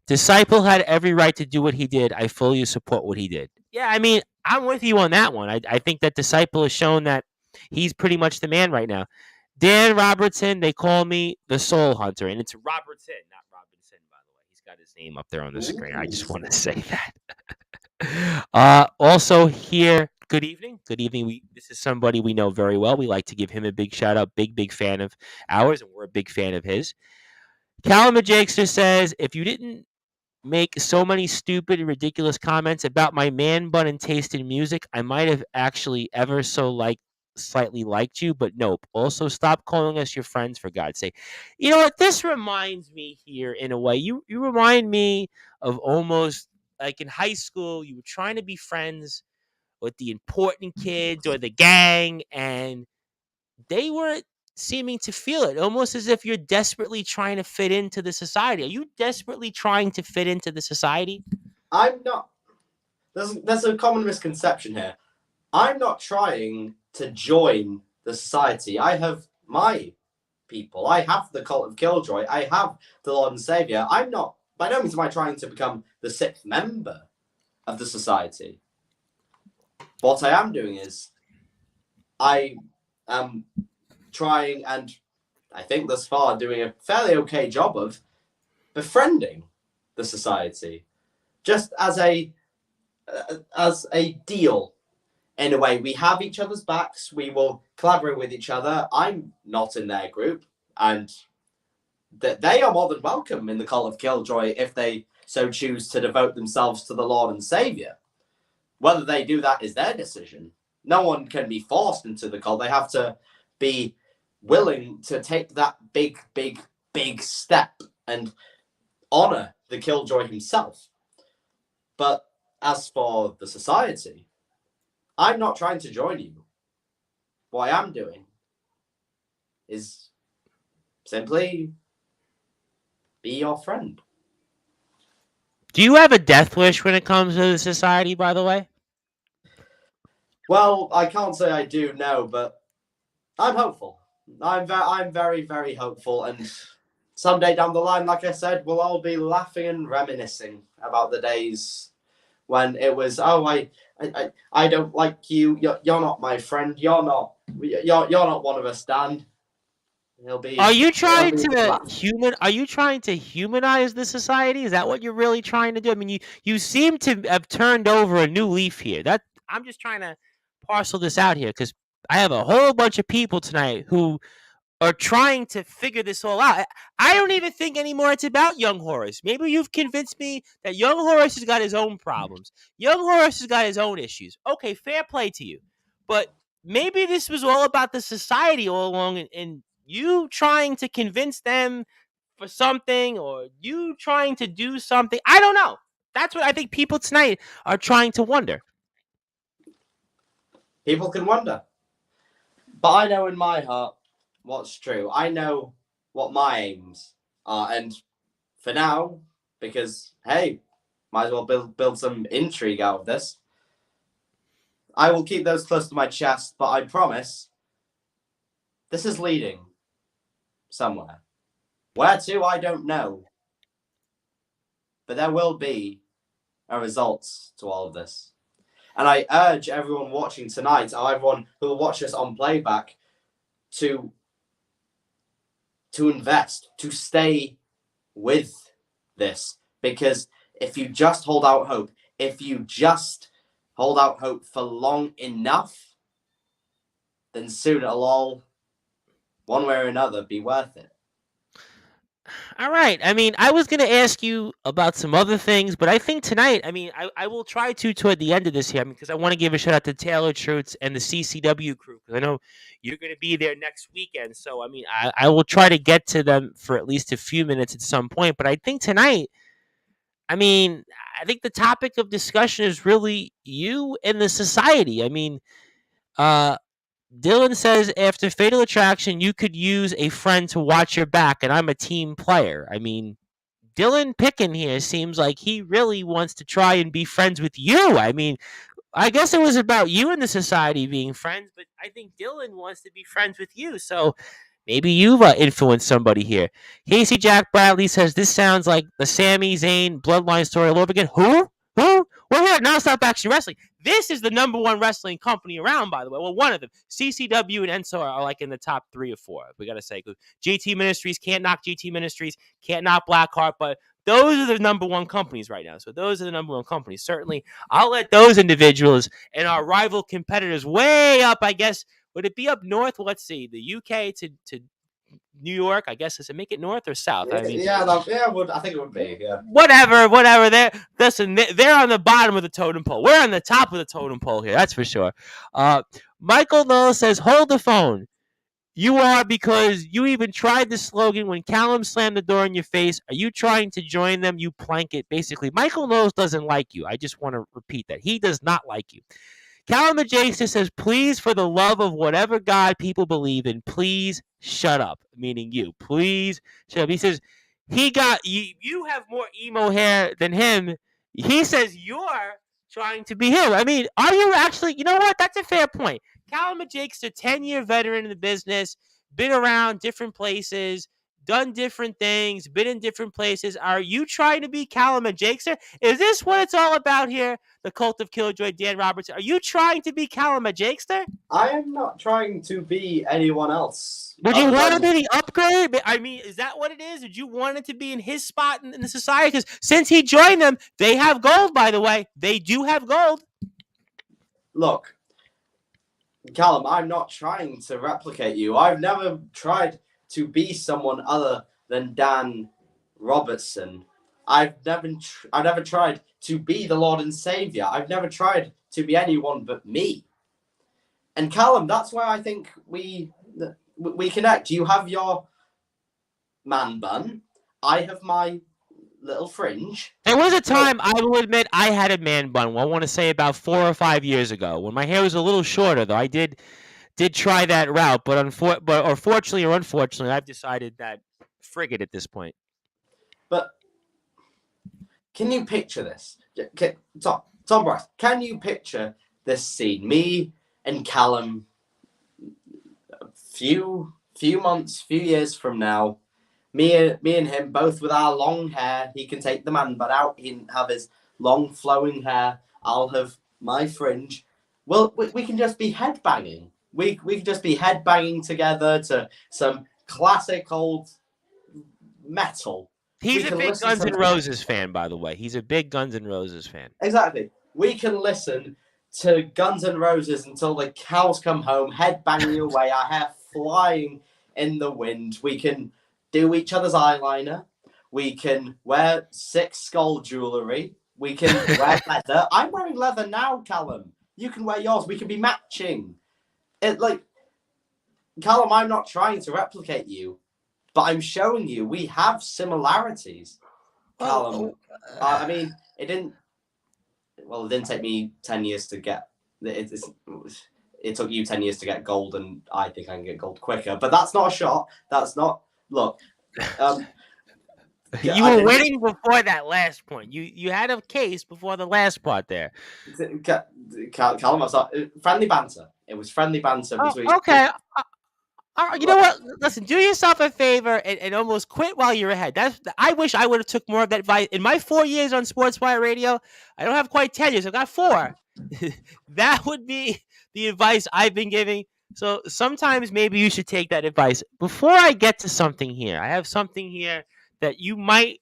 [SPEAKER 1] Disciple had every right to do what he did. I fully support what he did. Yeah, I mean, I'm with you on that one. I think that Disciple has shown that he's pretty much the man right now. Dan Robertson, they call me the Soul Hunter, and it's Robertson, not Robinson, by the way. He's got his name up there on the screen. I just want to say that. Also here, good evening. Good evening. This is somebody we know very well. We like to give him a big shout out. Big fan of ours, and we're a big fan of his. Callum Jakester says, if you didn't make so many stupid and ridiculous comments about my man bun and taste in music, I might have actually ever so slightly liked you, but nope. Also, stop calling us your friends, for God's sake. You know what? This reminds me here in a way. You remind me of almost like in high school, you were trying to be friends with the important kids or the gang, and they weren't seeming to feel it, almost as if you're desperately trying to fit into the society. Are you desperately trying to fit into the society?
[SPEAKER 2] I'm not. There's a common misconception here. I'm not trying to join the society. I have my people. I have the Cult of Killjoy. I have the Lord and Savior. I'm not, by no means am I trying to become the sixth member of the society. What I am doing is I am trying, and I think thus far doing a fairly okay job of befriending the society, just as a deal. In a way, we have each other's backs. We will collaborate with each other. I'm not in their group, and they are more than welcome in the Cult of Killjoy if they so choose to devote themselves to the Lord and Savior. Whether they do that is their decision. No one can be forced into the cult. They have to be willing to take that big step and honor the Killjoy himself. But as for the society, I'm not trying to join you. What I am doing is simply be your friend.
[SPEAKER 1] Do you have a death wish when it comes to the society, by the way?
[SPEAKER 2] Well, I can't say I do, no, but I'm hopeful. I'm very, very hopeful, and someday down the line, like I said, we'll all be laughing and reminiscing about the days when it was, I don't like you. You're not my friend. You're not one of us, Dan.
[SPEAKER 1] Are you trying to humanize the society? Is that what you're really trying to do? I mean, you seem to have turned over a new leaf here. That I'm just trying to parcel this out here, because I have a whole bunch of people tonight who are trying to figure this all out. I don't even think anymore it's about young Horace. Maybe you've convinced me that young Horace has got his own problems. Young Horace has got his own issues. Okay, fair play to you. But maybe this was all about the society all along, and you trying to convince them for something, or you trying to do something. I don't know. That's what I think people tonight are trying to wonder.
[SPEAKER 2] People can wonder. But I know in my heart what's true. I know what my aims are, and for now, because hey, might as well build some intrigue out of this, I will keep those close to my chest, but I promise this is leading somewhere. Where to, I don't know. But there will be a result to all of this. And I urge everyone watching tonight, or everyone who will watch us on playback, to invest, to stay with this. Because if you just hold out hope, for long enough, then soon it'll all, one way or another, be worth it.
[SPEAKER 1] All right. I mean, I was going to ask you about some other things, but I think tonight, I mean, I will try to toward the end of this here, because I want to give a shout out to Taylor Schurtz and the CCW crew, because I know you're going to be there next weekend. So, I mean, I will try to get to them for at least a few minutes at some point. But I think tonight, I mean, I think the topic of discussion is really you and the society. I mean, uh, Dylan says after Fatal Attraction, you could use a friend to watch your back, and I'm a team player. I mean, Dylan Pickin here seems like he really wants to try and be friends with you. I mean, I guess it was about you and the society being friends, but I think Dylan wants to be friends with you. So maybe you've influenced somebody here. Casey Jack Bradley says this sounds like the Sami Zayn bloodline story all over again. Who? Who? We're here at Nonstop Action Wrestling. This is the number one wrestling company around, by the way. Well, one of them. CCW and Enso are like in the top 3 or 4. We got to say, GT Ministries, can't knock GT Ministries, can't knock Blackheart, but those are the number one companies right now. So those are the number one companies. Certainly, I'll let those individuals and our rival competitors way up, I guess. Would it be up north? Well, let's see. The UK to New York, I guess. Does it make it north or south? I mean,
[SPEAKER 2] I think it would be. Yeah.
[SPEAKER 1] Whatever. They're on the bottom of the totem pole. We're on the top of the totem pole here. That's for sure. Michael Noel says, "Hold the phone. You are, because you even tried the slogan when Callum slammed the door in your face. Are you trying to join them? You plank it." Basically, Michael Knowles doesn't like you. I just want to repeat that. He does not like you. Callum Adjacent says, "Please, for the love of whatever God people believe in, please shut up." Meaning you. Please shut up. He says, he got you. You have more emo hair than him. He says you're trying to be him. I mean, are you actually? You know what? That's a fair point. Callum Jake's a 10-year veteran in the business, been around different places, done different things, been in different places. Are you trying to be Callum Jakester? Is this what it's all about here? The Cult of Killjoy, Dan Robertson. Are you trying to be Callum Jakester?
[SPEAKER 2] I am not trying to be anyone else.
[SPEAKER 1] Would you want to be the upgrade? I mean, is that what it is? Would you want it to be in his spot in the society? Because since he joined them, they have gold, by the way. They do have gold.
[SPEAKER 2] Look, Callum, I'm not trying to replicate you. I've never tried to be someone other than Dan Robertson. I've never tried to be the Lord and Savior. I've never tried to be anyone but me. And Callum, that's where I think we connect. You have your man bun. I have my little fringe.
[SPEAKER 1] There was a time, I will admit, I had a man bun. I want to say about 4 or 5 years ago, when my hair was a little shorter. Though I did try that route, but fortunately or unfortunately, I've decided that frigate at this point.
[SPEAKER 2] But can you picture this, Tom Bryce? Can you picture this scene? Me and Callum, a few months, few years from now. Me and him, both with our long hair. He can take the man bun out. He can have his long flowing hair. I'll have my fringe. Well, we can just be headbanging. We can just be headbanging together to some classic old metal.
[SPEAKER 1] He's a big Guns N' Roses fan, by the way. He's a big Guns N' Roses fan.
[SPEAKER 2] Exactly. We can listen to Guns N' Roses until the cows come home, headbanging away, our hair flying in the wind. We can do each other's eyeliner. We can wear 6 skull jewelry. We can wear leather. I'm wearing leather now, Callum. You can wear yours. We can be matching. Callum, I'm not trying to replicate you, but I'm showing you we have similarities. Callum, I mean, it didn't take me 10 years to get it took you 10 years to get gold, and I think I can get gold quicker. But that's not a shot. That's not. Look,
[SPEAKER 1] you were winning before that last point. You had a case before the last part there.
[SPEAKER 2] Callum, I was friendly banter. It was friendly banter between.
[SPEAKER 1] Okay. You know what? Listen, do yourself a favor and almost quit while you're ahead. I wish I would have took more of that advice. In my 4 years on Sportswire Radio, I don't have quite 10 years. I've got 4. That would be the advice I've been giving. So sometimes maybe you should take that advice. Before I get to something here, I have something here that you might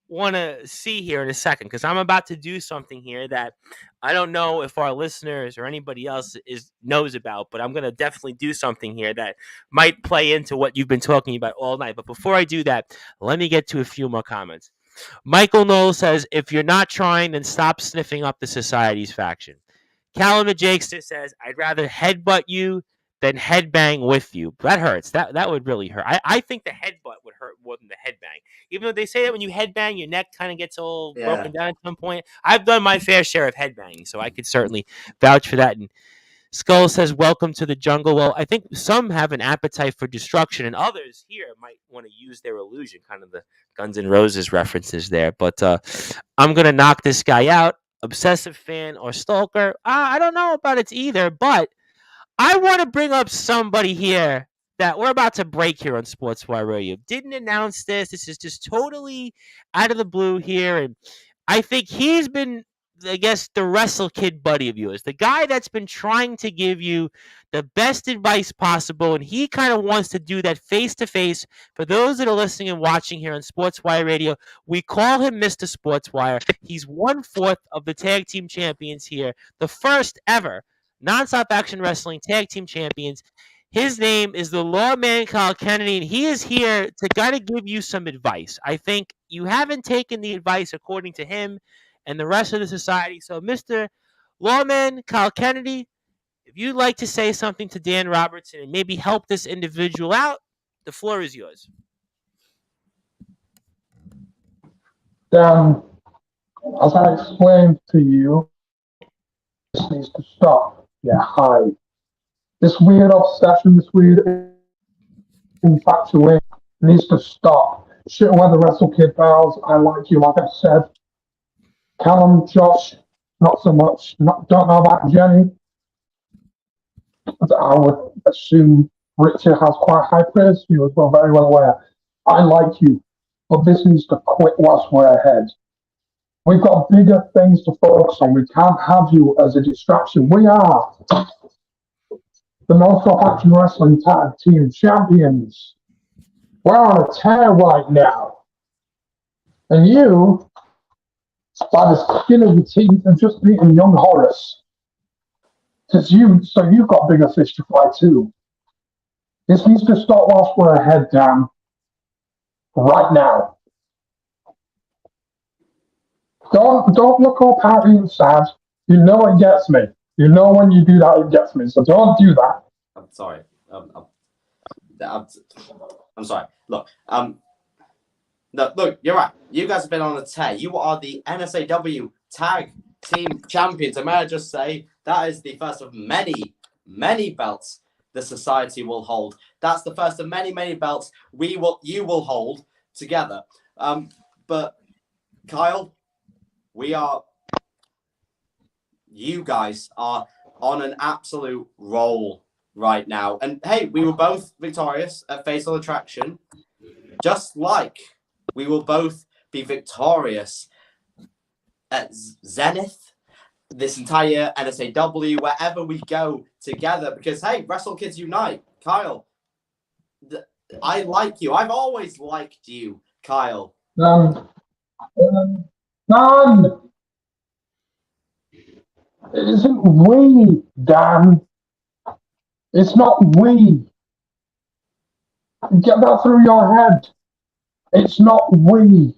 [SPEAKER 1] want to see here in a second because I'm about to do something here that I don't know if our listeners or anybody else knows about, but I'm going to definitely do something here that might play into what you've been talking about all night. But before I do that, let me get to a few more comments. Michael Knoll says, if you're not trying, then stop sniffing up the society's faction. Callum Jakester says, I'd rather headbutt you than headbang with you. That hurts. That would really hurt. I think the headbutt would hurt more than the headbang. Even though they say that when you headbang, your neck kind of gets all broken down at some point. I've done my fair share of headbanging, so I could certainly vouch for that. And Skull says, welcome to the jungle. Well, I think some have an appetite for destruction, and others here might want to use their illusion, kind of the Guns N' Roses references there. But I'm going to knock this guy out. Obsessive fan or stalker. I don't know about it either, but I want to bring up somebody here that we're about to break here on Sportswire Radio. Didn't announce this. This is just totally out of the blue here. And I think he's been, I guess, the Wrestle Kid buddy of yours, the guy that's been trying to give you the best advice possible. And he kind of wants to do that face to face. For those that are listening and watching here on Sportswire Radio, we call him Mr. Sportswire. He's 1/4 of the tag team champions here, the first ever Nonstop Action Wrestling Tag Team Champions. His name is the Lawman Kyle Kennedy, and he is here to kind of give you some advice. I think you haven't taken the advice according to him and the rest of the society. So, Mr. Lawman Kyle Kennedy, if you'd like to say something to Dan Robertson and maybe help this individual out, the floor is yours.
[SPEAKER 3] Dan, as I explained to you, this needs to stop. Yeah, hi. This weird obsession, this weird infatuation needs to stop. Shit where the Wrestle Kid pals, I like you, like I said. Callum, Josh, not so much. Don't know about Jenny. But I would assume Richard has quite high praise for you as well, very well aware. I like you, but this needs to quit whilst we're ahead. We've got bigger things to focus on. We can't have you as a distraction. We are the Nonstop Action Wrestling Tag Team Champions. We're on a tear right now. And you, by the skin of your teeth, have just beaten young Horace. So you've got bigger fish to fry too. This needs to stop whilst we're ahead, Dan. Right now. Don't look all pouty and sad. You know it gets me. You know when you do that, it gets me. So don't do that.
[SPEAKER 2] I'm sorry. I'm sorry. Look, look, you're right. You guys have been on a tear. You are the NSAW Tag Team Champions. And may I just say, that is the first of many, many belts the society will hold. That's the first of many, many belts you will hold together. But Kyle, you guys are on an absolute roll right now. And hey, we were both victorious at Fatal Attraction, just like we will both be victorious at Zenith, this entire NSAW, wherever we go together. Because hey, Wrestle Kids Unite. Kyle, I like you. I've always liked you, Kyle.
[SPEAKER 3] None. It isn't we, Dan. It's not we. Get that through your head. It's not we.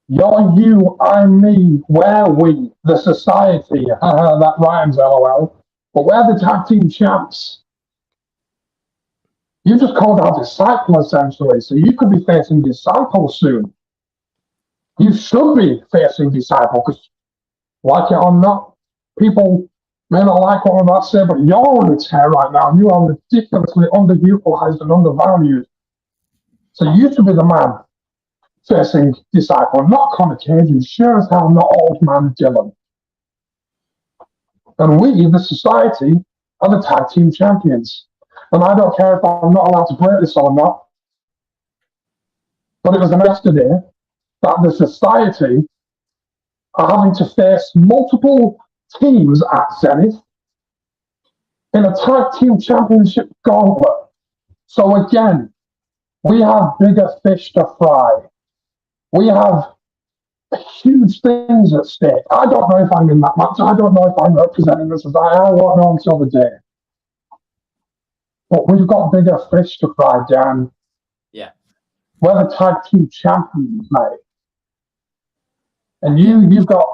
[SPEAKER 3] You're you, I'm me. We're we, the society. That rhymes, lol. But we're the tag team champs. You just called our disciple, essentially, so you could be facing disciple soon. You should be facing disciple, because like it or not, people may not like what I'm about to say, but you're on a tear right now, and you are ridiculously underutilized and undervalued. So you should be the man facing disciple, not Connor Cage, and sure as hell not old man Dylan. And we, the society, are the tag team champions. And I don't care if I'm not allowed to break this or not. But it was yesterday that the society are having to face multiple teams at Zenith in a tag team championship gauntlet. So again, we have bigger fish to fry. We have huge things at stake. I don't know if I'm in that match. I don't know if I'm representing the society. I won't know until the day. But we've got bigger fish to fry, Dan.
[SPEAKER 2] Yeah.
[SPEAKER 3] We're the tag team champions, mate. And you've got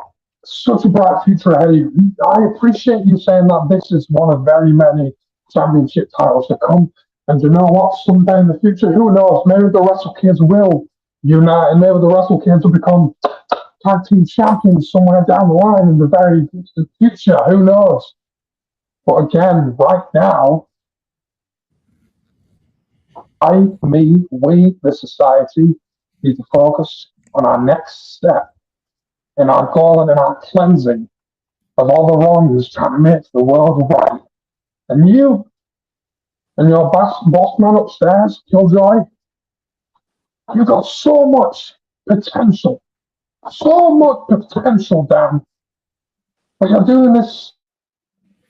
[SPEAKER 3] such a bright future ahead of you. I appreciate you saying that this is one of very many championship titles to come. And you know what? Someday in the future, who knows? Maybe the Wrestle Kids will unite, and maybe the Wrestle Kids will become tag team champions somewhere down the line in the very distant future. Who knows? But again, right now, we, the society, need to focus on our next step in our goal and in our cleansing of all the wrongs trying to make the world right. And you and your boss man upstairs, Killjoy, you've got so much potential. So much potential, Dan. But you're doing this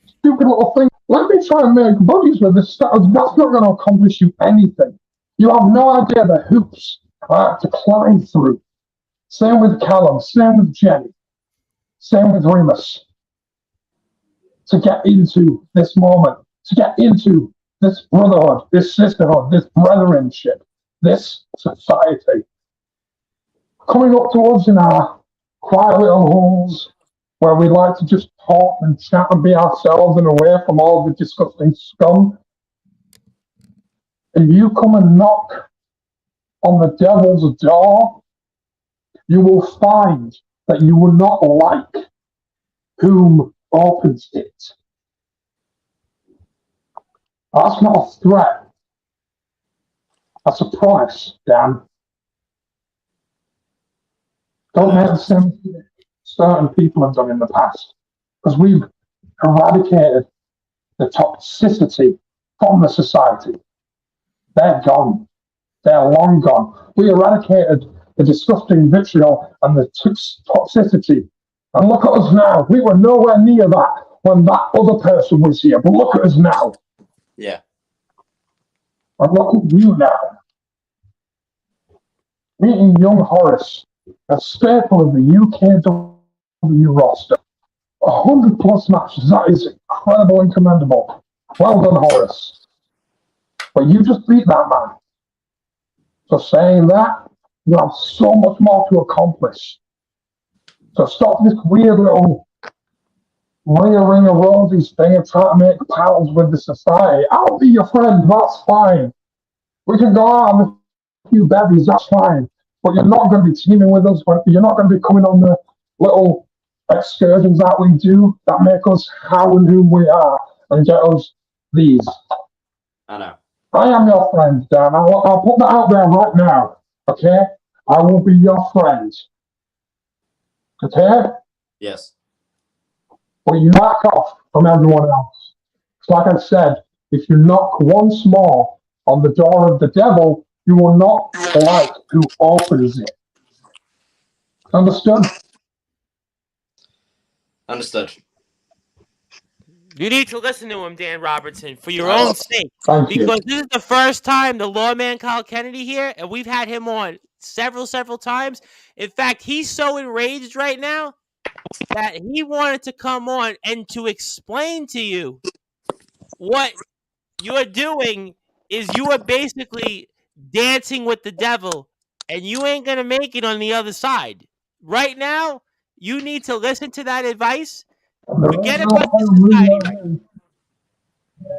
[SPEAKER 3] stupid little thing. Let me try and make buddies with this stuff. That's not going to accomplish you anything. You have no idea the hoops I have to climb through. Same with Callum, same with Jenny, same with Remus. To get into this moment, to get into this brotherhood, this sisterhood, this brethrenship, this society. Coming up to us in our quiet little holes where we like to just talk and chat and be ourselves and away from all the disgusting scum. And you come and knock on the devil's door, you will find that you will not like whom opens it. That's not a threat. That's a promise, Dan. Don't make the same mistake certain people have done in the past. Because we've eradicated the toxicity from the society. They're gone. They're long gone. We eradicated the disgusting vitriol and the toxicity. And look at us now. We were nowhere near that when that other person was here. But look at us now.
[SPEAKER 2] Yeah.
[SPEAKER 3] And look at you now. Meeting young Horace, a staple of the UKW roster. 100+ matches. That is incredible and commendable. Well done, Horace. But you just beat that man. So saying that, you have so much more to accomplish. So stop this weird little ring a roses thing and try to make pals with the society. I'll be your friend, that's fine. We can go out on a few bevies, that's fine. But you're not going to be teaming with us. You're not going to be coming on the little excursions that we do that make us how and whom we are and get us these.
[SPEAKER 2] I know.
[SPEAKER 3] I am your friend, Dan. I'll put that out there right now. Okay? I will be your friend. Okay?
[SPEAKER 2] Yes.
[SPEAKER 3] But you back off from everyone else. Like I said, if you knock once more on the door of the devil, you will not like who opens it. Understood?
[SPEAKER 2] Understood.
[SPEAKER 1] You need to listen to him, Dan Robertson, for your own sake.
[SPEAKER 3] Thank
[SPEAKER 1] Because
[SPEAKER 3] you.
[SPEAKER 1] this is the first time the lawman Kyle Kennedy here, and we've had him on several times. In fact, he's so enraged right now that he wanted to come on and to explain to you what you're doing is you are basically dancing with the devil, and you ain't going to make it on the other side. Right now, you need to listen to that advice. Forget about the society right now.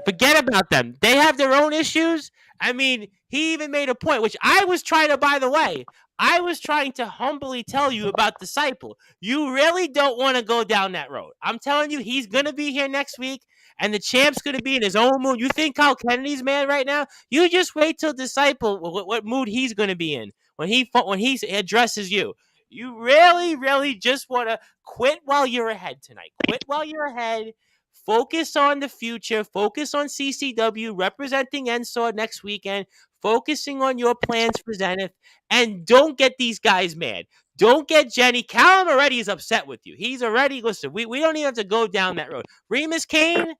[SPEAKER 1] Forget about them. They have their own issues. I mean, he even made a point, which I was trying to, by the way, I was trying to humbly tell you about Disciple. You really don't want to go down that road. I'm telling you, he's going to be here next week, and the champ's going to be in his own mood. You think Kyle Kennedy's mad right now? You just wait till Disciple, what mood he's going to be in when he addresses you. You really just want to quit while you're ahead tonight. Quit while you're ahead. Focus on the future. Focus on CCW representing NSWORD next weekend. Focusing on your plans for Zenith. And don't get these guys mad. Don't get Jenny. Callum already is upset with you. He's already, listen, we don't even have to go down that road. Remus Kane,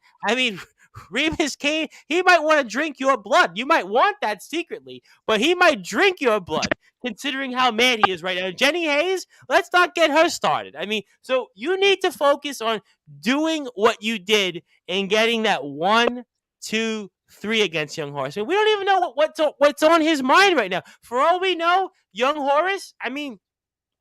[SPEAKER 1] Remus Kane, he might want to drink your blood. You might want that secretly, but he might drink your blood, considering how mad he is right now. Jenny Hayes, let's not get her started. So you need to focus on doing what you did and getting that 1, 2, 3 against Young Horace. We don't even know what's on his mind right now. For all we know, Young Horace,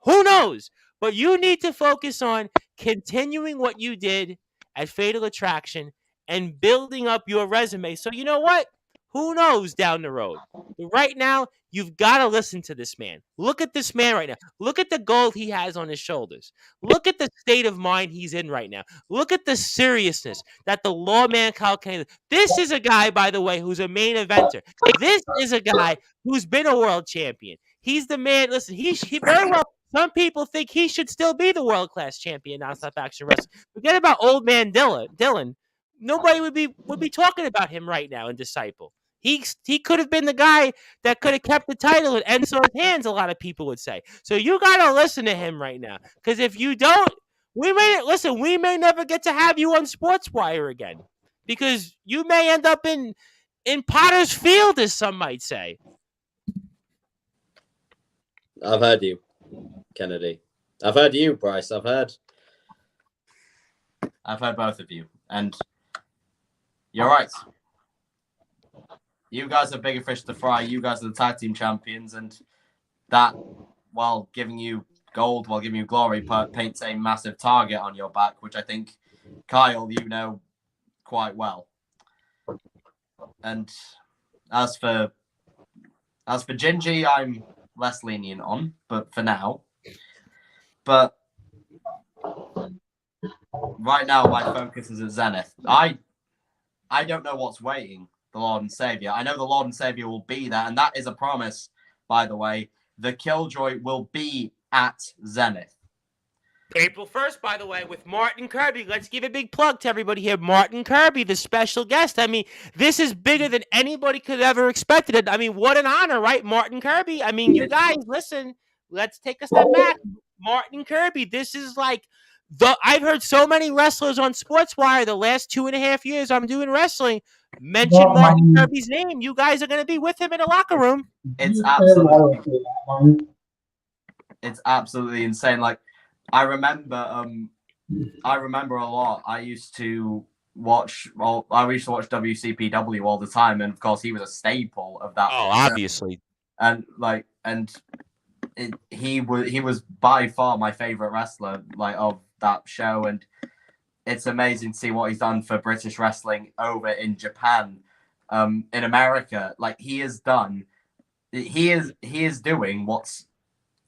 [SPEAKER 1] who knows? But you need to focus on continuing what you did at Fatal Attraction and building up your resume. So you know what? Who knows down the road? But right now, you've got to listen to this man. Look at this man right now. Look at the gold he has on his shoulders. Look at the state of mind he's in right now. Look at the seriousness that the lawman Kyle Kennedy. This is a guy, by the way, who's a main eventer. This is a guy who's been a world champion. He's the man. Listen, he very well. Some people think he should still be the world-class champion nonstop action wrestling. Forget about old man Dylan. Nobody would be talking about him right now in Disciple. He could have been the guy that could have kept the title in Enzo's hands, a lot of people would say. So you got to listen to him right now. Because if you don't, we may never get to have you on Sportswire again. Because you may end up in Potter's Field, as some might say.
[SPEAKER 2] I've heard you, Kennedy. I've heard you, Bryce. I've heard both of you. And you're right. You guys are bigger fish to fry. You guys are the tag team champions. And that, while giving you gold, while giving you glory, paints a massive target on your back, which I think, Kyle, you know quite well. And as for Gingy, I'm less lenient on, but for now. But right now, my focus is at Zenith. I don't know what's waiting the Lord and Savior. I know the Lord and Savior will be there, and that is a promise, by the way. The Killjoy will be at Zenith.
[SPEAKER 1] April 1st, by the way, with Martin Kirby. Let's give a big plug to everybody here. Martin Kirby, the special guest. This is bigger than anybody could have ever expected it. What an honor, right? Martin Kirby. You guys, listen, let's take a step back. Martin Kirby, this is like I've heard so many wrestlers on Sportswire the last 2.5 years I'm doing wrestling mention Martin Kirby's name. You guys are going to be with him in the locker room.
[SPEAKER 2] It's absolutely insane. Like, I remember a lot. I used to watch WCPW all the time, and of course he was a staple of that.
[SPEAKER 1] Oh, obviously.
[SPEAKER 2] He was by far my favorite wrestler, of that show, and it's amazing to see what he's done for British wrestling over in Japan, in America. Like, he is doing what's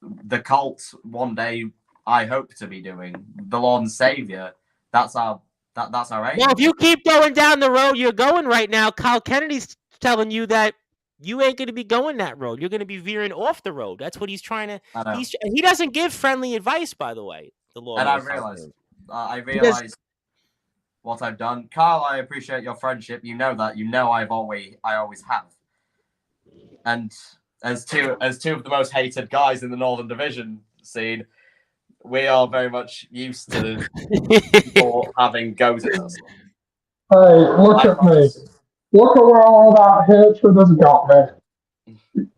[SPEAKER 2] the Cult one day I hope to be doing. The Lord and Savior. That's our aim.
[SPEAKER 1] Well, if you keep going down the road you're going right now, Kyle Kennedy's telling you that you ain't going to be going that road. You're going to be veering off the road. That's what he's trying to. He doesn't give friendly advice, by the way. The Lord.
[SPEAKER 2] And I realized what I've done. Kyle, I appreciate your friendship. You know that. You know I always have. And as two of the most hated guys in the Northern Division scene, we are very much used to people having goes at us.
[SPEAKER 3] Hey, look at me. Look at where all that hatred has got me.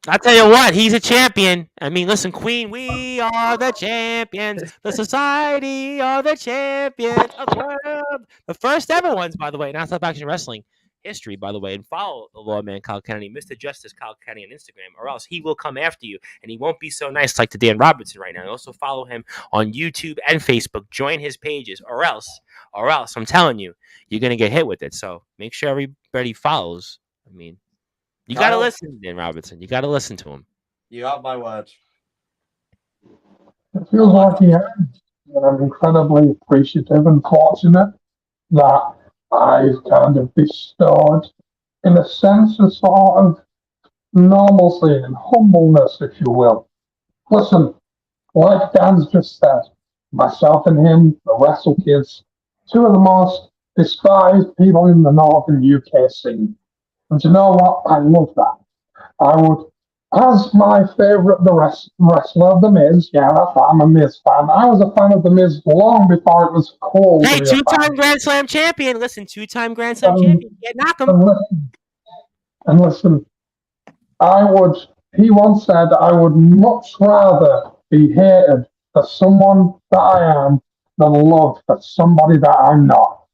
[SPEAKER 1] I'll tell you what, he's a champion. Listen, Queen, we are the champions. The society are the champions of the world. The first ever ones, by the way, Nonstop Action Wrestling history, by the way. And follow the Lawman Kyle Kennedy, Mr. Justice Kyle Kennedy on Instagram, or else he will come after you, and he won't be so nice like to Dan Robertson right now. And also follow him on YouTube and Facebook. Join his pages, or else, I'm telling you, you're going to get hit with it. So make sure everybody follows. You got to listen to Dan Robertson. You got to listen to him.
[SPEAKER 2] You have my word.
[SPEAKER 3] It feels like he has. And I'm incredibly appreciative and fortunate that I've kind of bestowed, in a sense, a sort of normalcy and humbleness, if you will. Listen, like Dan's just said, myself and him, the Wrestle Kids, two of the most despise people in the northern UK scene. And you know what? I love that. I would, as my favourite wrestler of The Miz, yeah, that's right, I'm a Miz fan. I was a fan of The Miz long before it was cool
[SPEAKER 1] Hey,
[SPEAKER 3] to be a
[SPEAKER 1] two-time
[SPEAKER 3] fan.
[SPEAKER 1] Grand Slam champion. Listen, two-time Grand Slam
[SPEAKER 3] Um,
[SPEAKER 1] champion. Yeah, knock him.
[SPEAKER 3] and listen, he once said, I would much rather be hated for someone that I am than loved for somebody that I'm not.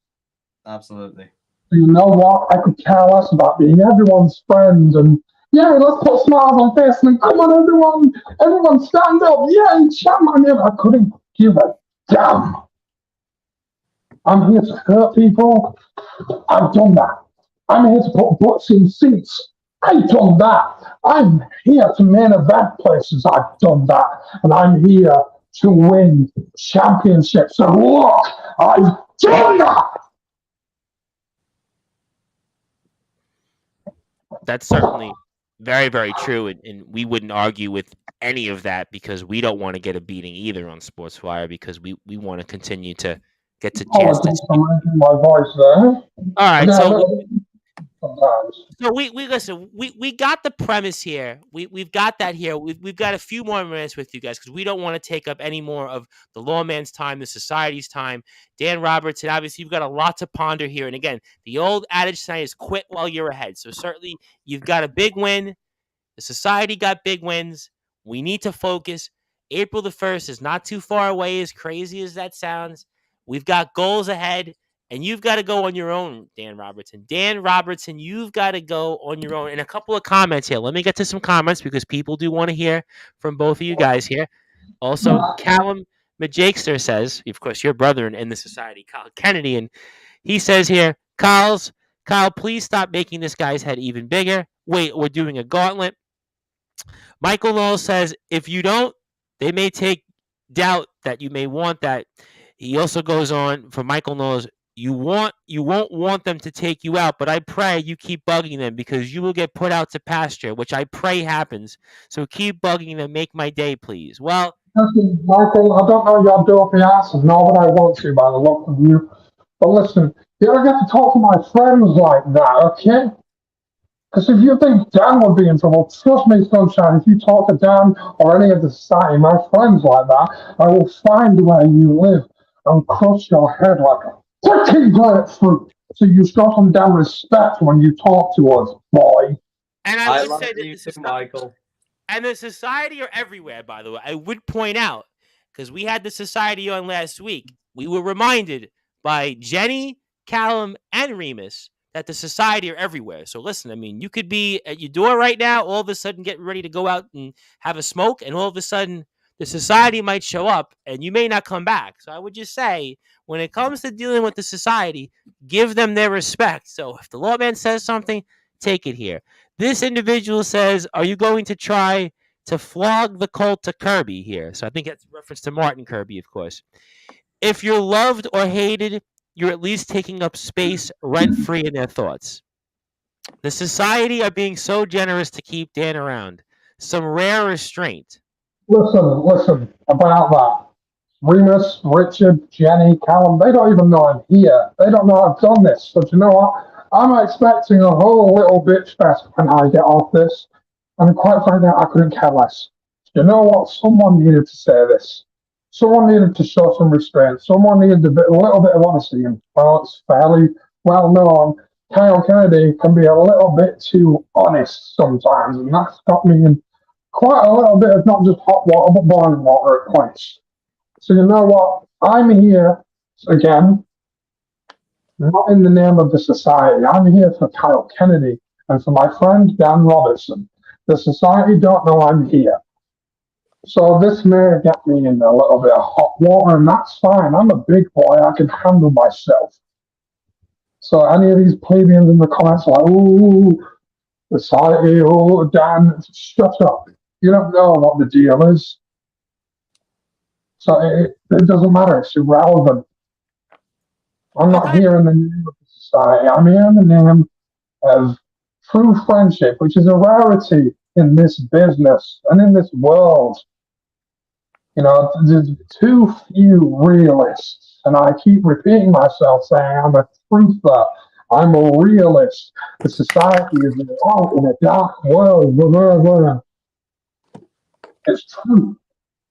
[SPEAKER 2] Absolutely.
[SPEAKER 3] You know what? I could care less about being everyone's friend and yeah, let's put smiles on faces and come on, everyone stand up, yay, champ! I couldn't give a damn. I'm here to hurt people. I've done that. I'm here to put butts in seats. I've done that. I'm here to main event places. I've done that. And I'm here to win championships. And look, I've done that.
[SPEAKER 1] That's certainly very, very true, and we wouldn't argue with any of that because we don't want to get a beating either on Sportswire because we want to continue to get to chance to speak.
[SPEAKER 3] My voice there.
[SPEAKER 1] All right, so
[SPEAKER 3] sometimes.
[SPEAKER 1] So we listen. We got the premise here. We've got that here. We've got a few more minutes with you guys because we don't want to take up any more of the lawman's time, the society's time. Dan Robertson, obviously, you've got a lot to ponder here. And again, the old adage tonight is quit while you're ahead. So certainly, you've got a big win. The society got big wins. We need to focus. April the 1st is not too far away, as crazy as that sounds. We've got goals ahead. And you've got to go on your own, Dan Robertson. Dan Robertson, you've got to go on your own. And a couple of comments here. Let me get to some comments because people do want to hear from both of you guys here. Also, Callum Majakester says, of course, your brother in the society, Kyle Kennedy, and he says here, Kyle, please stop making this guy's head even bigger. Wait, we're doing a gauntlet. Michael Knowles says, if you don't, they may take doubt that you may want that. He also goes on, for Michael Knowles, you won't want them to take you out, but I pray you keep bugging them because you will get put out to pasture, which I pray happens. So keep bugging them. Make my day, please. Well,
[SPEAKER 3] listen, Michael, I don't know your dopey ass, nor would I want to by the look of you. But listen, you don't get to talk to my friends like that, okay? Because if you think Dan would be in trouble, trust me, Sunshine, if you talk to Dan or any of the society, my friends like that, I will find where you live and crush your head like a freaking grapefruit. So you show some damn respect when you talk to us, boy.
[SPEAKER 1] And I would say that
[SPEAKER 2] you too, Michael.
[SPEAKER 1] And the society are everywhere, by the way. I would point out, because we had the society on last week, we were reminded by Jenny, Callum, and Remus that the society are everywhere. So listen, I mean, you could be at your door right now, all of a sudden getting ready to go out and have a smoke, and all of a sudden the society might show up and you may not come back. So I would just say, when it comes to dealing with the society, give them their respect. So if the lawman says something, take it here. This individual says, are you going to try to flog the cult to Kirby here? So I think that's a reference to Martin Kirby, of course. If you're loved or hated, you're at least taking up space rent-free in their thoughts. The society are being so generous to keep Dan around. Some rare restraint.
[SPEAKER 3] Listen about that. Remus, Richard, Jenny, Callum, they don't even know I'm here. They don't know I've done this. So do you know what? I'm expecting a whole little bitch fest when I get off this. And quite frankly, I couldn't care less. Do you know what? Someone needed to say this. Someone needed to show some restraint. Someone needed a little bit of honesty. And well, it's fairly well known. Kyle Kennedy can be a little bit too honest sometimes. And that's got me in quite a little bit of not just hot water, but boiling water at points. So you know what? I'm here, again, not in the name of the society. I'm here for Kyle Kennedy and for my friend Dan Robertson. The society don't know I'm here. So this may get me in a little bit of hot water, and that's fine. I'm a big boy. I can handle myself. So any of these plebeians in the comments are like, ooh, society, oh, Dan, shut up. You don't know what the deal is. So it doesn't matter. It's irrelevant. I'm not here in the name of the society. I'm here in the name of true friendship, which is a rarity in this business and in this world. You know, there's too few realists and I keep repeating myself, saying I'm a truther, I'm a realist. The society is out in a dark world. Blah, blah, blah. It's true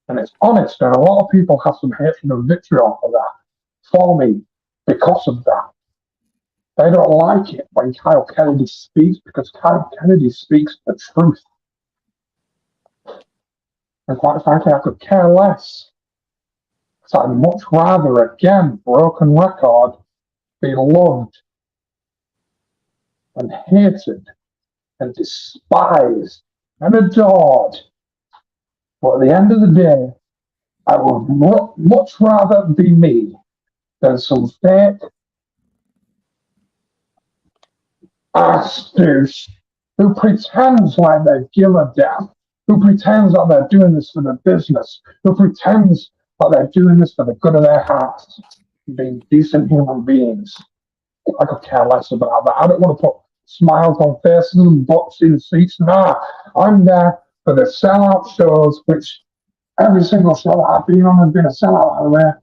[SPEAKER 3] and it's honest, and a lot of people have some hatred and vitriol for that, for me, because of that. They don't like it when Kyle Kennedy speaks because Kyle Kennedy speaks the truth. And quite frankly, I could care less. So I'd much rather, again, broken record, be loved and hated and despised and adored. But at the end of the day, I would much rather be me than some fake ass douche who pretends like they give a damn, who pretends that they're doing this for the business, who pretends that they're doing this for the good of their hearts, being decent human beings. I could care less about that. I don't want to put smiles on faces and butts in seats. Nah, I'm there for the sellout shows, which every single show that I've been on has been a sellout out there.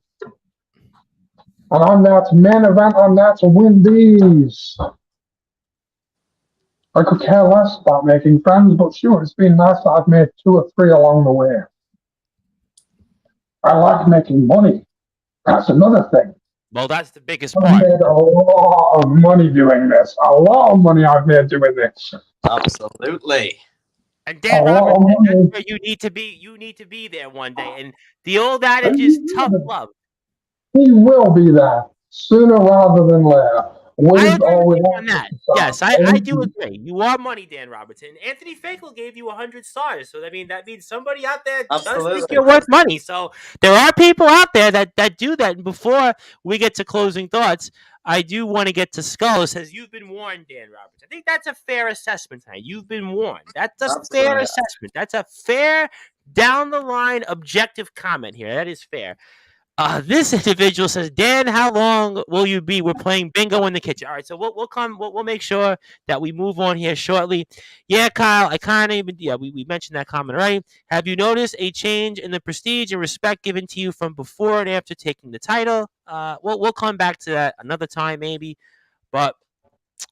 [SPEAKER 3] And I'm there to main event, I'm there to win these. I could care less about making friends, but sure, it's been nice that I've made 2 or 3 along the way. I like making money. That's another thing.
[SPEAKER 1] Well, that's the biggest
[SPEAKER 3] I've
[SPEAKER 1] part.
[SPEAKER 3] made a lot of money doing this. A lot of money I've made doing this.
[SPEAKER 2] Absolutely.
[SPEAKER 1] And Dan Robertson, that's where you need to be. You need to be there one day. And the old adage is tough love.
[SPEAKER 3] He will be there sooner rather than later.
[SPEAKER 1] I agree with you on that. Yes, I do agree. You are money, Dan Robertson. Anthony Fakel gave you 100 stars. So, I mean, that means somebody out there does think you're worth money. So, there are people out there that do that. And before we get to closing thoughts, I do want to get to Skull. It says, you've been warned, Dan Robertson. I think that's a fair assessment tonight. You've been warned. That's a fair assessment. That's a fair, down-the-line, objective comment here. That is fair. This individual says, Dan, how long will you be? We're playing bingo in the kitchen. All right, so we'll make sure that we move on here shortly. Yeah, Kyle, I kind of we mentioned that comment, right? Have you noticed a change in the prestige and respect given to you from before and after taking the title? We'll come back to that another time maybe, but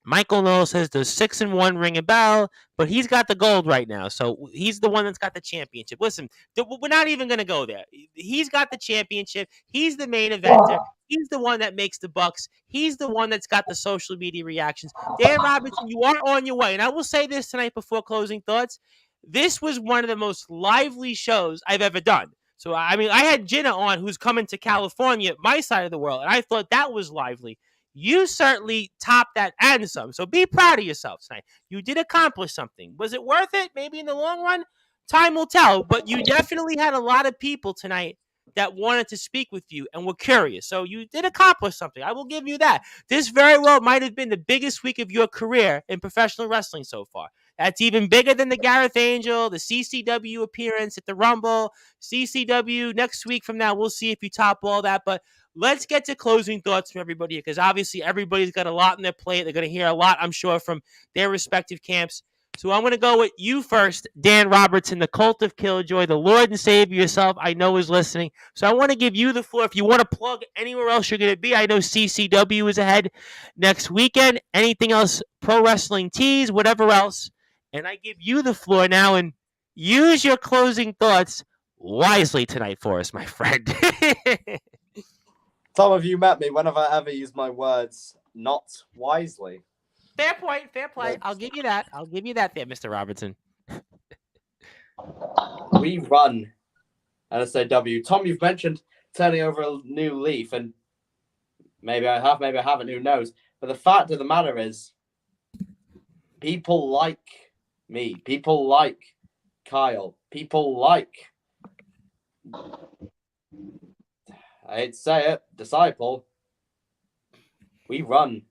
[SPEAKER 1] Michael Knowles says the 6-1 ring a bell, but he's got the gold right now. So he's the one that's got the championship. Listen, we're not even going to go there. He's got the championship. He's the main eventer. He's the one that makes the bucks. He's the one that's got the social media reactions. Dan Robertson, you are on your way. And I will say this tonight before closing thoughts. This was one of the most lively shows I've ever done. So, I mean, I had Jenna on who's coming to California, my side of the world, and I thought that was lively. You certainly topped that and some. So be proud of yourself tonight. You did accomplish something. Was it worth it? Maybe in the long run? Time will tell. But you definitely had a lot of people tonight that wanted to speak with you and were curious. So you did accomplish something. I will give you that. This very well might have been the biggest week of your career in professional wrestling so far. That's even bigger than the Gareth Angel, the CCW appearance at the Rumble, CCW next week from now. We'll see if you top all that. But let's get to closing thoughts from everybody because obviously everybody's got a lot on their plate. They're going to hear a lot, I'm sure, from their respective camps. So I'm going to go with you first, Dan Robertson, the Cult of Killjoy, the Lord and Savior yourself, I know is listening. So I want to give you the floor. If you want to plug anywhere else you're going to be, I know CCW is ahead next weekend. Anything else, pro wrestling tees, whatever else. And I give you the floor now and use your closing thoughts wisely tonight for us, my friend.
[SPEAKER 2] Some of you met me. When have I ever used my words not wisely?
[SPEAKER 1] Fair point. Fair play. I'll give you that. I'll give you that there, Mr. Robertson.
[SPEAKER 2] We run NSAW. Tom, you've mentioned turning over a new leaf, and maybe I have, maybe I haven't, who knows. But the fact of the matter is, people like me. People like Kyle. People like, I hate to say it, Disciple. We run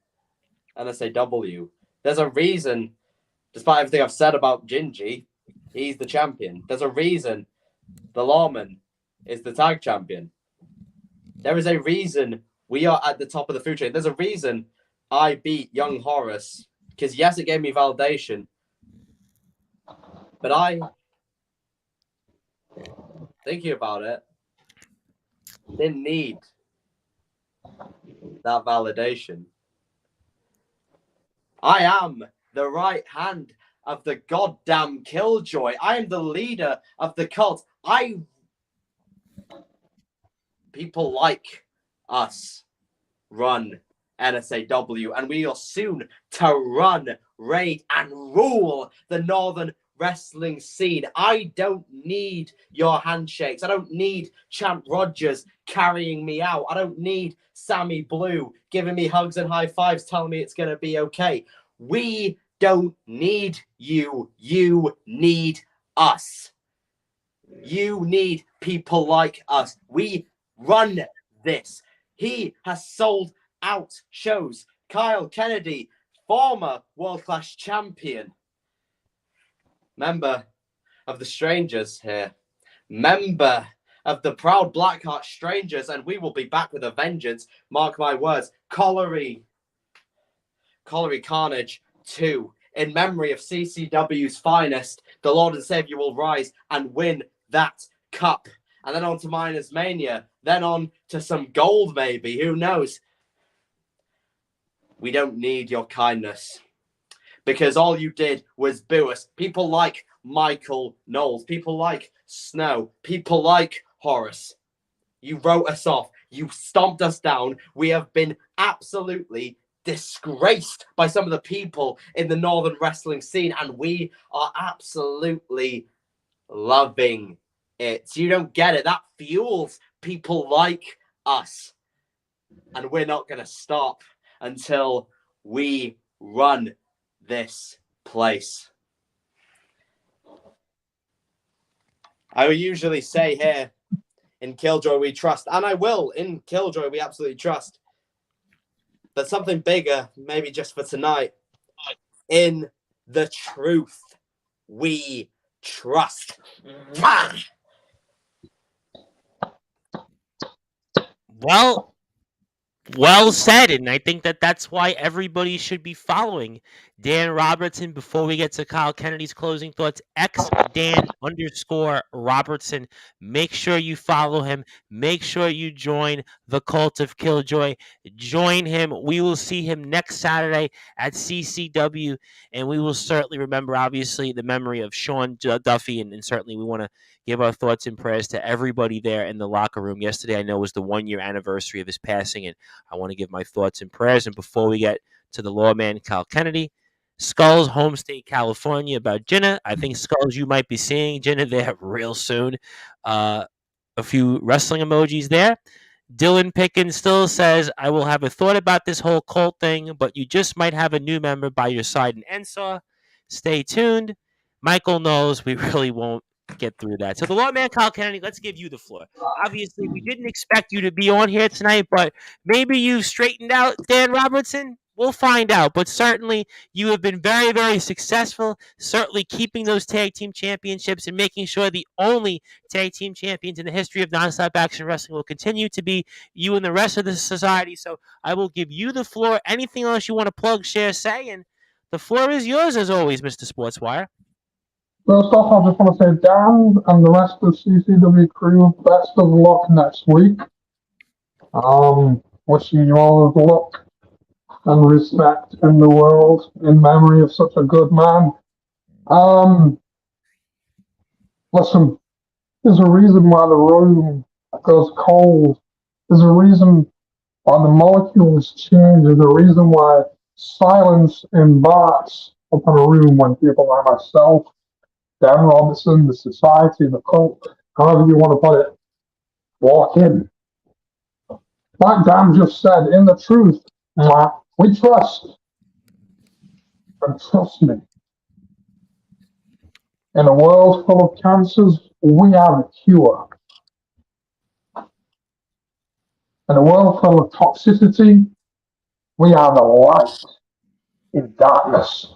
[SPEAKER 2] NSAW. There's a reason, despite everything I've said about Gingy, he's the champion. There's a reason the Lawman is the tag champion. There is a reason we are at the top of the food chain. There's a reason I beat young Horace. Because yes, it gave me validation. But I, thinking about it, didn't need that validation. I am the right hand of the goddamn Killjoy. I am the leader of the cult. People like us run NSAW, and we are soon to run, raid, and rule the Northern wrestling scene. I don't need your handshakes. I don't need Champ Rogers carrying me out. I don't need Sammy Blue giving me hugs and high fives, telling me it's going to be okay. We don't need you. You need us. You need people like us. We run this. He has sold out shows. Kyle Kennedy, former world-class champion, member of the Strangers here, member of the proud Blackheart Strangers, and we will be back with a vengeance. Mark my words. Colliery Carnage 2. In memory of CCW's finest, the Lord and Savior will rise and win that cup. And then on to Miners Mania. Then on to some gold, maybe. Who knows? We don't need your kindness, because all you did was boo us. People like Michael Knowles, people like Snow, people like Horace. You wrote us off. You stomped us down. We have been absolutely disgraced by some of the people in the Northern wrestling scene, and we are absolutely loving it. You don't get it. That fuels people like us. And we're not going to stop until we run this place. I will usually say here, in Killjoy we trust, and I will, in Killjoy we absolutely trust, that something bigger, maybe just for tonight, in the truth we trust.
[SPEAKER 1] Well said, and I think that's why everybody should be following Dan Robertson. Before we get to Kyle Kennedy's closing thoughts, @Dan_Robertson. Make sure you follow him. Make sure you join the Cult of Killjoy. Join him. We will see him next Saturday at CCW, and we will certainly remember, obviously, the memory of Sean Duffy, and certainly we want to give our thoughts and prayers to everybody there in the locker room. Yesterday, I know, was the 1-year anniversary of his passing, and I want to give my thoughts and prayers. And before we get to the lawman, Kyle Kennedy, Skulls, home state, California, about Jenna. I think, Skulls, you might be seeing Jenna there real soon. A few wrestling emojis there. Dylan Pickens still says, I will have a thought about this whole cult thing, but you just might have a new member by your side in Ensaw. Stay tuned. Michael knows we really won't get through that. So the lawman, Kyle Kennedy, let's give you the floor. Obviously, we didn't expect you to be on here tonight, but maybe you've straightened out Dan Robertson. We'll find out, but certainly you have been very, very successful, certainly keeping those tag team championships and making sure the only tag team champions in the history of nonstop action wrestling will continue to be you and the rest of the society. So I will give you the floor. Anything else you want to plug, share, say, and the floor is yours as always, Mr. Sportswire.
[SPEAKER 3] First off, I just want to say, Dan and the rest of the CCW crew, best of luck next week. Wishing you all of luck and respect in the world in memory of such a good man. Listen, there's a reason why the room goes cold. There's a reason why the molecules change. There's a reason why silence embarks upon a room when people like myself, Dan Robertson, the society, the cult, however you want to put it, walk in. Like Dan just said, in the truth, we trust. And trust me, in a world full of cancers, we have a cure. In a world full of toxicity, we have a light in darkness.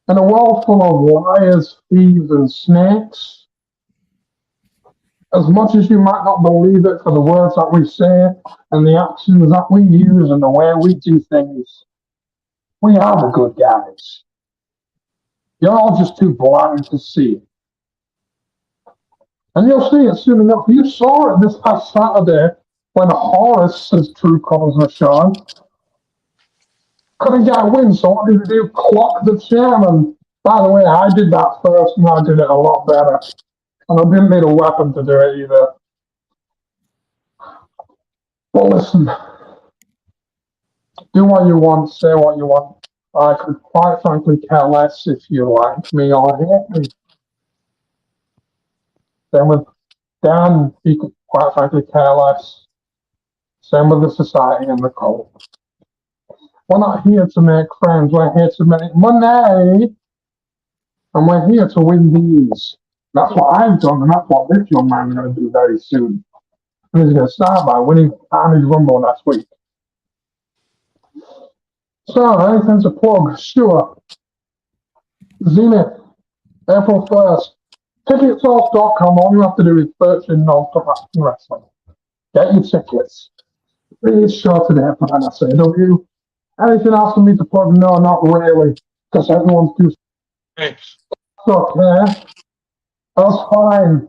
[SPEAKER 3] In a world full of liars, thieves, and snakes, as much as you might not believe it for the words that we say and the actions that we use and the way we do things, we are the good guys. You're all just too blind to see it. And you'll see it soon enough. You saw it this past Saturday when Horace's true colours were shown. Couldn't get a win, so what did he do? Clock the chairman. By the way, I did that first and I did it a lot better. And I didn't need a weapon to do it either. But listen, do what you want, say what you want. I could quite frankly care less if you like me or hate me. Same with Dan, he could quite frankly care less. Same with the society and the cult. We're not here to make friends, we're here to make money. And we're here to win these. That's what I've done, and that's what this young man's going to do very soon. And he's going to start by winning Carnage Rumble next week. So, anything to plug? Sure. Zenith, April 1st. Ticketsource.com. All you have to do is search in Non-Stop Action Wrestling. Get your tickets. Really short today for NSAW. Anything else for me to plug? No, not really. Because everyone's too. It's okay. That's fine.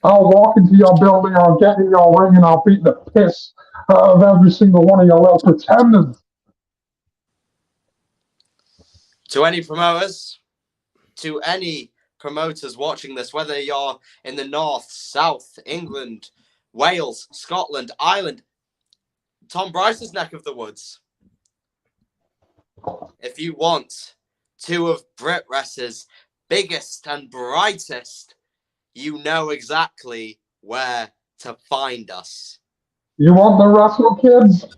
[SPEAKER 3] I'll walk into your building, I'll get in your ring, and I'll beat the piss out of every single one of your little pretenders.
[SPEAKER 2] To any promoters, to any promoters watching this, whether you're in the north, south, England, Wales, Scotland, Ireland, Tom Bryce's neck of the woods, if you want two of Brit Wrestler's biggest and brightest, you know exactly where to find us.
[SPEAKER 3] You want the Wrestle Kids?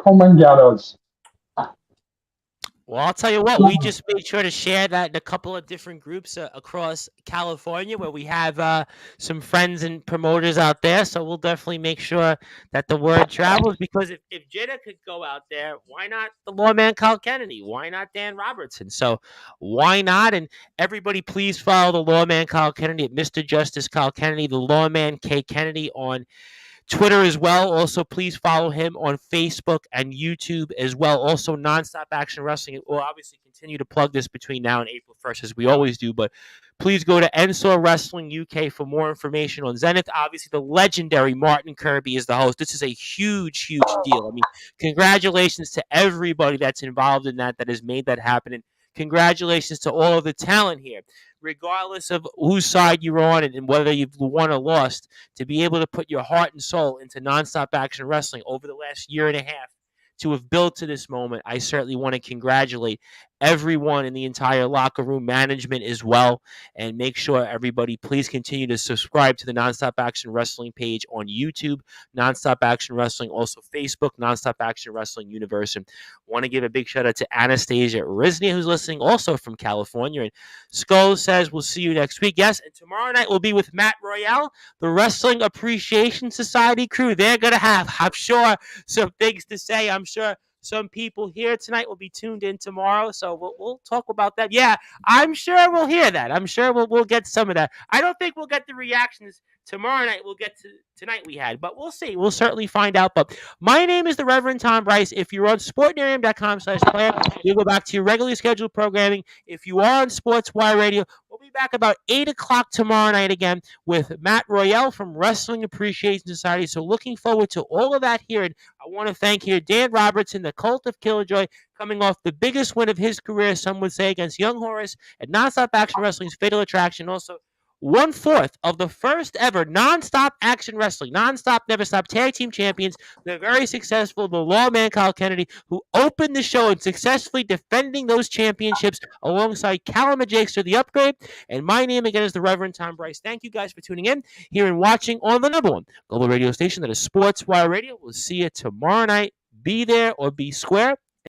[SPEAKER 3] Come and get us.
[SPEAKER 1] Well, I'll tell you what, we just made sure to share that in a couple of different groups across California where we have some friends and promoters out there. So we'll definitely make sure that the word travels, because if Jada could go out there, why not the lawman Kyle Kennedy? Why not Dan Robertson? So why not? And everybody, please follow the lawman Kyle Kennedy at Mr. Justice Kyle Kennedy, the lawman K. Kennedy on Twitter as well. Also, please follow him on Facebook and YouTube as well. Also, Nonstop Action Wrestling. We'll obviously continue to plug this between now and April 1st, as we always do. But please go to Ensor Wrestling UK for more information on Zenith. Obviously, the legendary Martin Kirby is the host. This is a huge, huge deal. I mean, congratulations to everybody that's involved in that has made that happen. And congratulations to all of the talent here, regardless of whose side you're on and whether you've won or lost, to be able to put your heart and soul into Nonstop Action Wrestling over the last year and a half to have built to this moment. I certainly want to congratulate everyone in the entire locker room, management as well, and make sure everybody please continue to subscribe to the Nonstop Action Wrestling page on YouTube, Nonstop Action Wrestling, also Facebook, Nonstop Action Wrestling Universe. And want to give a big shout out to Anastasia Riznia, who's listening also from California. And Skull says we'll see you next week. Yes, and tomorrow night we'll be with Matt Royale, the Wrestling Appreciation Society crew. They're going to have, I'm sure, some things to say. I'm sure some people here tonight will be tuned in tomorrow, so we'll talk about that. Yeah, I'm sure we'll hear that. I'm sure we'll get some of that. I don't think we'll get the reactions tomorrow night we'll get to tonight we had, but we'll see. We'll certainly find out. But my name is the Reverend Tom Bryce. If you're on sportnarium.com/plan, you'll go back to your regularly scheduled programming. If you are on Sportswire Radio, we'll be back about 8 o'clock tomorrow night again with Matt Royale from Wrestling Appreciation Society. So looking forward to all of that here. And I want to thank here Dan Robertson, the Cult of Killjoy, coming off the biggest win of his career, some would say, against Young Horace at Nonstop Action Wrestling's Fatal Attraction. Also, 1/4 of the first ever Nonstop Action Wrestling, Nonstop Never Stop Tag Team Champions, the very successful, the Lawman Kyle Kennedy, who opened the show and successfully defending those championships alongside Callum Jakester, the Upgrade. And my name again is the Reverend Tom Bryce. Thank you guys for tuning in here and watching on the number one global radio station that is Sportswire Radio. We'll see you tomorrow night. Be there or be square.